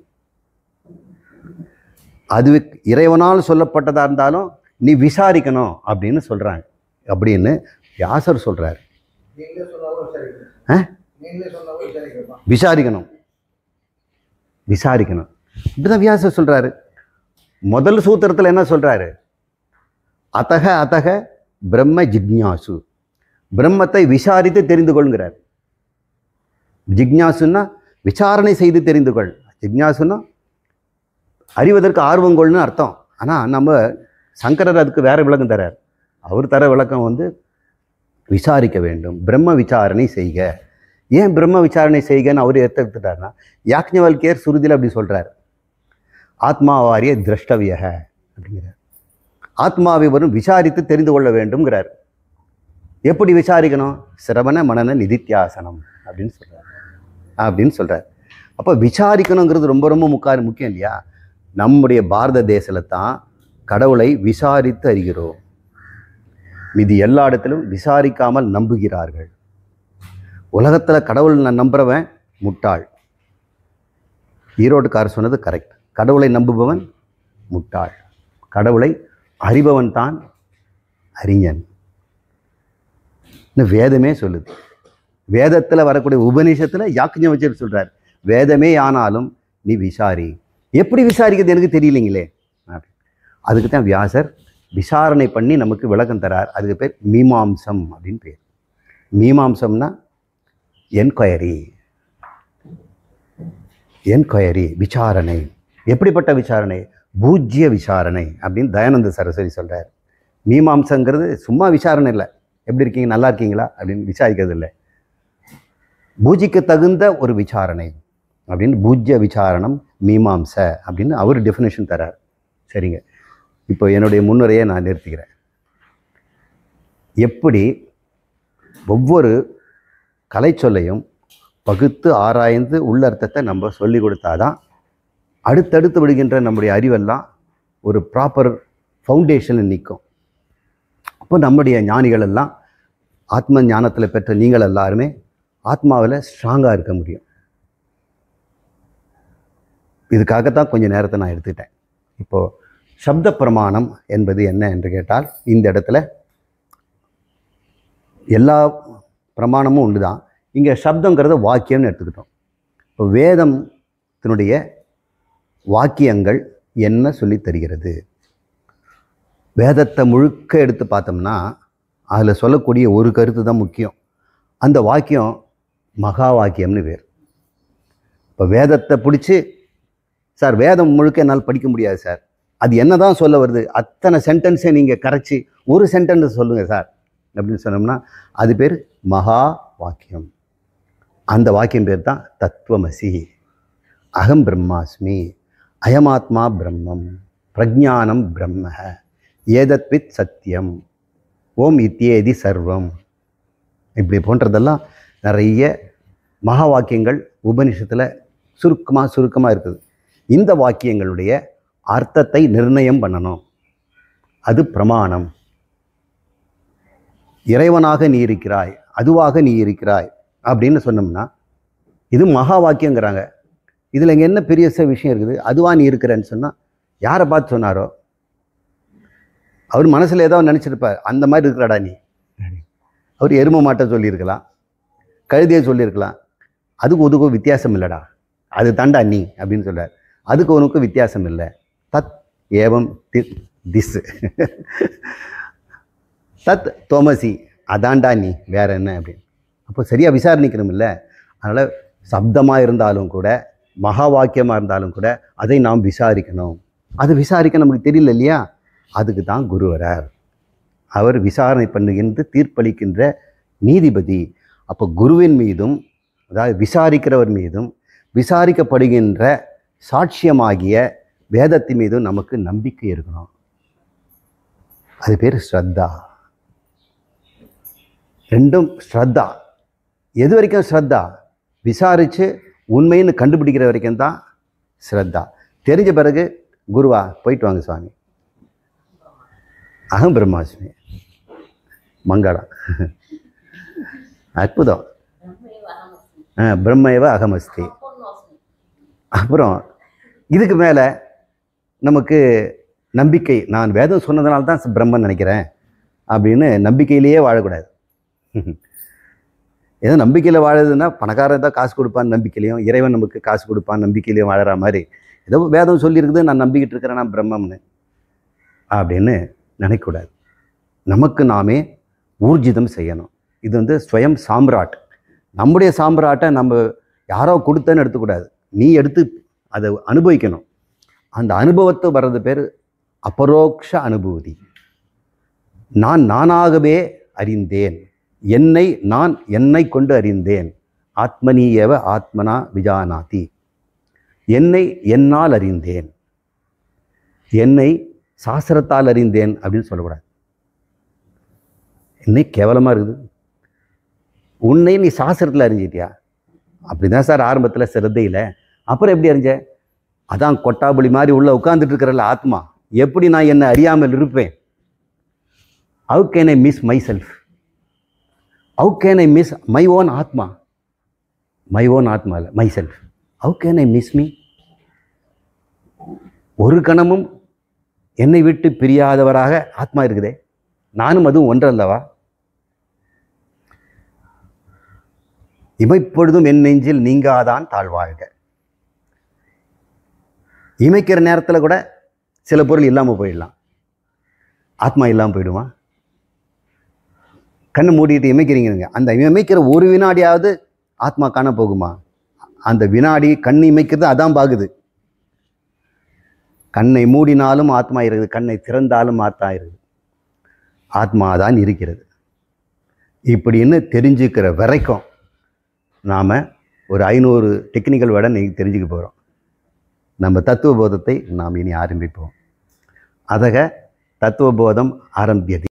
அது இறைவனால் சொல்லப்பட்டதாக இருந்தாலும் நீ விசாரிக்கணும் அப்படின்னு சொல்கிறாங்க. அப்படின்னு வியாசர் சொல்கிறார். விசாரிக்கணும். இப்படிதான் வியாசர் சொல்கிறாரு. முதல் சூத்திரத்தில் என்ன சொல்கிறாரு? அத்தக பிரம்ம ஜிக்ஞாசு, பிரம்மத்தை விசாரித்து தெரிந்து கொள்கிறார். ஜிக்ஞாசுன்னா விசாரணை செய்து தெரிந்து கொள். ஜிக்ஞாசுன்னா அறிவதற்கு ஆர்வங்கொள்னு அர்த்தம். ஆனால் நம்ம சங்கரர் அதுக்கு வேறு விளக்கம் தரார். அவர் தர விளக்கம் விசாரிக்க வேண்டும், பிரம்ம விசாரணை செய்க. ஏன் பிரம்ம விசாரணை செய்கன்னு அவர் எடுத்துட்டார்னா, யாக்ஞவல்கியர் சுருதியில் அப்படி சொல்கிறார். ஆத்மாவாரிய திரஷ்டவியக அப்படிங்கிறார். ஆத்மாவை வரும் விசாரித்து தெரிந்து கொள்ள வேண்டும்ங்கிறார். எப்படி விசாரிக்கணும்? சிரவண மனன நிதித்தியாசனம் அப்படின்னு சொல்கிறார். அப்போ விசாரிக்கணுங்கிறது ரொம்ப ரொம்ப முக்கியம் இல்லையா? நம்முடைய பாரத தேசத்தில் தான் கடவுளை விசாரித்து அறிகிறோம். மீதி எல்லா இடத்திலும் விசாரிக்காமல் நம்புகிறார்கள். உலகத்தில் கடவுள் நான் நம்புகிறவன் முட்டாள். ஈரோட்டுக்காரர் சொன்னது கரெக்ட். கடவுளை நம்புபவன் முட்டாள், கடவுளை அறிபவன் தான் அறிஞன். வேதமே சொல்லுது. வேதத்தில் வரக்கூடிய உபநிஷத்தில் யாக்ஞவல்கியர் சொல்கிறார், வேதமே ஆனாலும் நீ விசாரி. எப்படி விசாரிக்கிறது எனக்கு தெரியலைங்களே. அதுக்கு தான் வியாசர் விசாரணை பண்ணி நமக்கு விளக்கம் தரார். அதுக்கு பேர் மீமாம்சம் அப்படின்னு பேர். மீமாம்சம்னா என்கொயரி, விசாரணை. எப்படிப்பட்ட விசாரணை? பூஜ்ய விசாரணை அப்படின்னு தயானந்த சரஸ்வதி சொல்கிறார். மீமாம்சங்கிறது சும்மா விசாரணை இல்லை, எப்படி இருக்கீங்க, நல்லா இருக்கீங்களா அப்படின்னு விசாரிக்கிறது இல்லை, பூஜிக்கு தகுந்த ஒரு விசாரணை அப்படின்னு பூஜ்ய விசாரணம் மீமாம்ச அப்படின்னு அவர் டெஃபினேஷன் தரார். சரிங்க, இப்போ என்னுடைய முன்னுரையை நான் நிறுத்திக்கிறேன். எப்படி ஒவ்வொரு கலைச்சொல்லையும் பகுத்து ஆராய்ந்து உள்ளர்த்தத்தை நம்ம சொல்லி கொடுத்தாதான் அடுத்தடுத்து விடுகின்ற நம்முடைய அறிவெல்லாம் ஒரு ப்ராப்பர் ஃபவுண்டேஷனில் நிற்கும். அப்போ நம்முடைய ஞானிகள் எல்லாம், ஆத்ம ஞானத்தில் பெற்ற நீங்கள் எல்லாருமே ஆத்மாவில் ஸ்ட்ராங்காக இருக்க முடியும். இதுக்காகத்தான் கொஞ்சம் நேரத்தை நான் எடுத்துக்கிட்டேன். இப்போது சப்த பிரமாணம் என்பது என்ன என்று கேட்டால், இந்த இடத்துல எல்லா பிரமாணமும் உண்டு தான். இங்கே சப்தங்கிறத வாக்கியம்னு எடுத்துக்கிட்டோம். வேதத்தினுடைய வாக்கியங்கள் என்ன சொல்லி தருகிறது? வேதத்தை முழுக்க எடுத்து பார்த்தோம்னா அதில் சொல்லக்கூடிய ஒரு கருத்து தான் முக்கியம். அந்த வாக்கியம் மகா வாக்கியம்னு பேர். இப்போ வேதத்தை பிடிச்சி, சார் வேதம் முழுக்க என்னால் படிக்க முடியாது சார், அது என்ன தான் சொல்ல வருது, அத்தனை சென்டென்ஸை நீங்கள் கரைச்சி ஒரு சென்டென்ஸ் சொல்லுங்கள் சார் அப்படின்னு சொன்னோம்னா அது பேர் மகா வாக்கியம். அந்த வாக்கியம் பேர் தான் தத்துவமசி, அகம் பிரம்மாஸ்மி, அயமாத்மா பிரம்மம், பிரஜானம் பிரம்ம, ஏதத்வித் சத்தியம், ஓம் இத்தியேதி சர்வம். இப்படி போன்றதெல்லாம் நிறைய மகா வாக்கியங்கள் உபனிஷத்தில் சுருக்கமாக இருக்குது. இந்த வாக்கியங்களுடைய அர்த்தத்தை நிர்ணயம் பண்ணணும், அது பிரமாணம். இறைவனாக நீ இருக்கிறாய், அதுவாக நீ இருக்கிறாய் அப்படின்னு சொன்னோம்னா இது மகா வாக்கியங்கிறாங்க. இதில் இங்கே என்ன பெரிய விஷயம் இருக்குது? அதுவா நீ இருக்கிறேன்னு சொன்னால் யாரை பார்த்து சொன்னாரோ அவர் மனசில் ஏதோ நினச்சிருப்பார், அந்த மாதிரி இருக்கிறாடா நீ. அவர் எருமை மாட்டை சொல்லியிருக்கலாம், கழுதியை சொல்லியிருக்கலாம். அதுக்கு ஒதுக்கும் வித்தியாசம் இல்லைடா, அது தாண்டா நீ அப்படின்னு சொல்கிறார். அதுக்கு உனக்கு வித்தியாசம் இல்லை. தத் ஏவம் திஸ் தத் தோமசி, அதாண்டா நீ, வேற என்ன அப்படின்னு. அப்போ சரியாக விசாரணிக்கணும் இல்லை. அதனால் சப்தமாக இருந்தாலும் கூட, மகா வாக்கியமாக இருந்தாலும் கூட அதை நாம் விசாரிக்கணும். அதை விசாரிக்க நமக்கு தெரியல இல்லையா, அதுக்கு தான் குரு வரார். அவர் விசாரணை பண்ணுகின்ற தீர்ப்பளிக்கின்ற நீதிபதி. அப்போ குருவின் மீதும், அதாவது விசாரிக்கிறவர் மீதும், விசாரிக்கப்படுகின்ற சாட்சியமாகிய வேதத்தின் மீதும் நமக்கு நம்பிக்கை இருக்கணும். அது பேர் ஸ்ரத்தா. ரெண்டும் ஸ்ரத்தா. எது வரைக்கும் ஸ்ரத்தா? விசாரித்து உண்மைன்னு கண்டுபிடிக்கிற வரைக்கும் தான் ஸ்ரத்தா. தெரிஞ்ச பிறகு குருவா போயிட்டு வாங்க சுவாமி, அகம் பிரம்மாஸ்மி, மங்களம், அற்புதம், பிரம்மேவ அகமஸ்தி. அப்புறம் இதுக்கு மேலே நமக்கு நம்பிக்கை, நான் வேதம் சொன்னதுனால தான் பிரம்மன் நினைக்கிறேன் அப்படின்னு நம்பிக்கையிலேயே வாழக்கூடாது. ஏதோ நம்பிக்கையில் வாழுதுன்னா பணக்காரன் தான் காசு கொடுப்பான்னு நம்பிக்கையிலையும், இறைவன் நமக்கு காசு கொடுப்பான்னு நம்பிக்கையிலையும் வாழற மாதிரி ஏதோ வேதம் சொல்லியிருக்குது, நான் நம்பிக்கிட்டு இருக்கிறேன் நான் பிரம்மம்னு அப்படின்னு நினைக்கக்கூடாது. நமக்கு நாமே ஊர்ஜிதம் செய்யணும். இது ஸ்வயம் சாம்ராட். நம்முடைய சாம்ராட்டை நம்ம யாரோ கொடுத்தேன்னு எடுத்துக்கூடாது, நீ எடுத்து அதை அனுபவிக்கணும். அந்த அனுபவத்தை வர்றது பேர் அபரோக்ஷ அனுபூதி. நான் நானாகவே அறிந்தேன், நான் என்னை கொண்டு அறிந்தேன். ஆத்மனீயவ ஆத்மனா விஜானாதி, என்னை என்னால் அறிந்தேன், என்னை சாஸ்திரத்தால் அறிந்தேன் அப்படின்னு சொல்லக்கூடாது. இன்னைக்கு கேவலமாக இருக்குது. உன்னை நீ சாஸ்திரத்தில் அறிஞ்சிட்டியா? அப்படி தான் சார் ஆரம்பத்தில் சிரத்தையில். அப்புறம் எப்படி அறிஞ்ச? அதான் கொட்டாபுளி மாதிரி உள்ளே உட்காந்துட்டு இருக்கிறல்ல ஆத்மா, எப்படி நான் என்னை அறியாமல் இருப்பேன்? How can I miss my self? How can I miss my own ஆத்மா? மை ஓன் ஆத்மா இல்லை, my self. How can I miss me? ஒரு கணமும் என்னை விட்டு பிரியாதவராக ஆத்மா இருக்குதே, நானும் அதுவும் ஒன்றல்லவா? இமைப்பொழுதும் என் நெஞ்சில் நீங்காதான் தாழ்வாழ்க. இமைக்கிற நேரத்தில் கூட சில பொருள் இல்லாமல் போயிடலாம், ஆத்மா இல்லாமல் போயிடுமா? கண்ணு மூடிட்டு இமைக்கிறீங்க, அந்த இமைக்கிற ஒரு வினாடியாவது ஆத்மா காண போகுமா? அந்த வினாடி கண் இமைக்கிறது அதான் பாகுது. கண்ணை மூடினாலும் ஆத்மா இருக்குது, கண்ணை திறந்தாலும் ஆத்மா இருக்குது. ஆத்மா தான் இருக்கிறது. இப்படின்னு தெரிஞ்சுக்கிற வரைக்கும் நாம் ஒரு 500 டெக்னிக்கல் வேர்டை நீங்கள் தெரிஞ்சுக்க போகிறோம். நம்ம தத்துவபோதத்தை நாம் இனி ஆரம்பிப்போம். அதக தத்துவபோதம் ஆரம்பியது.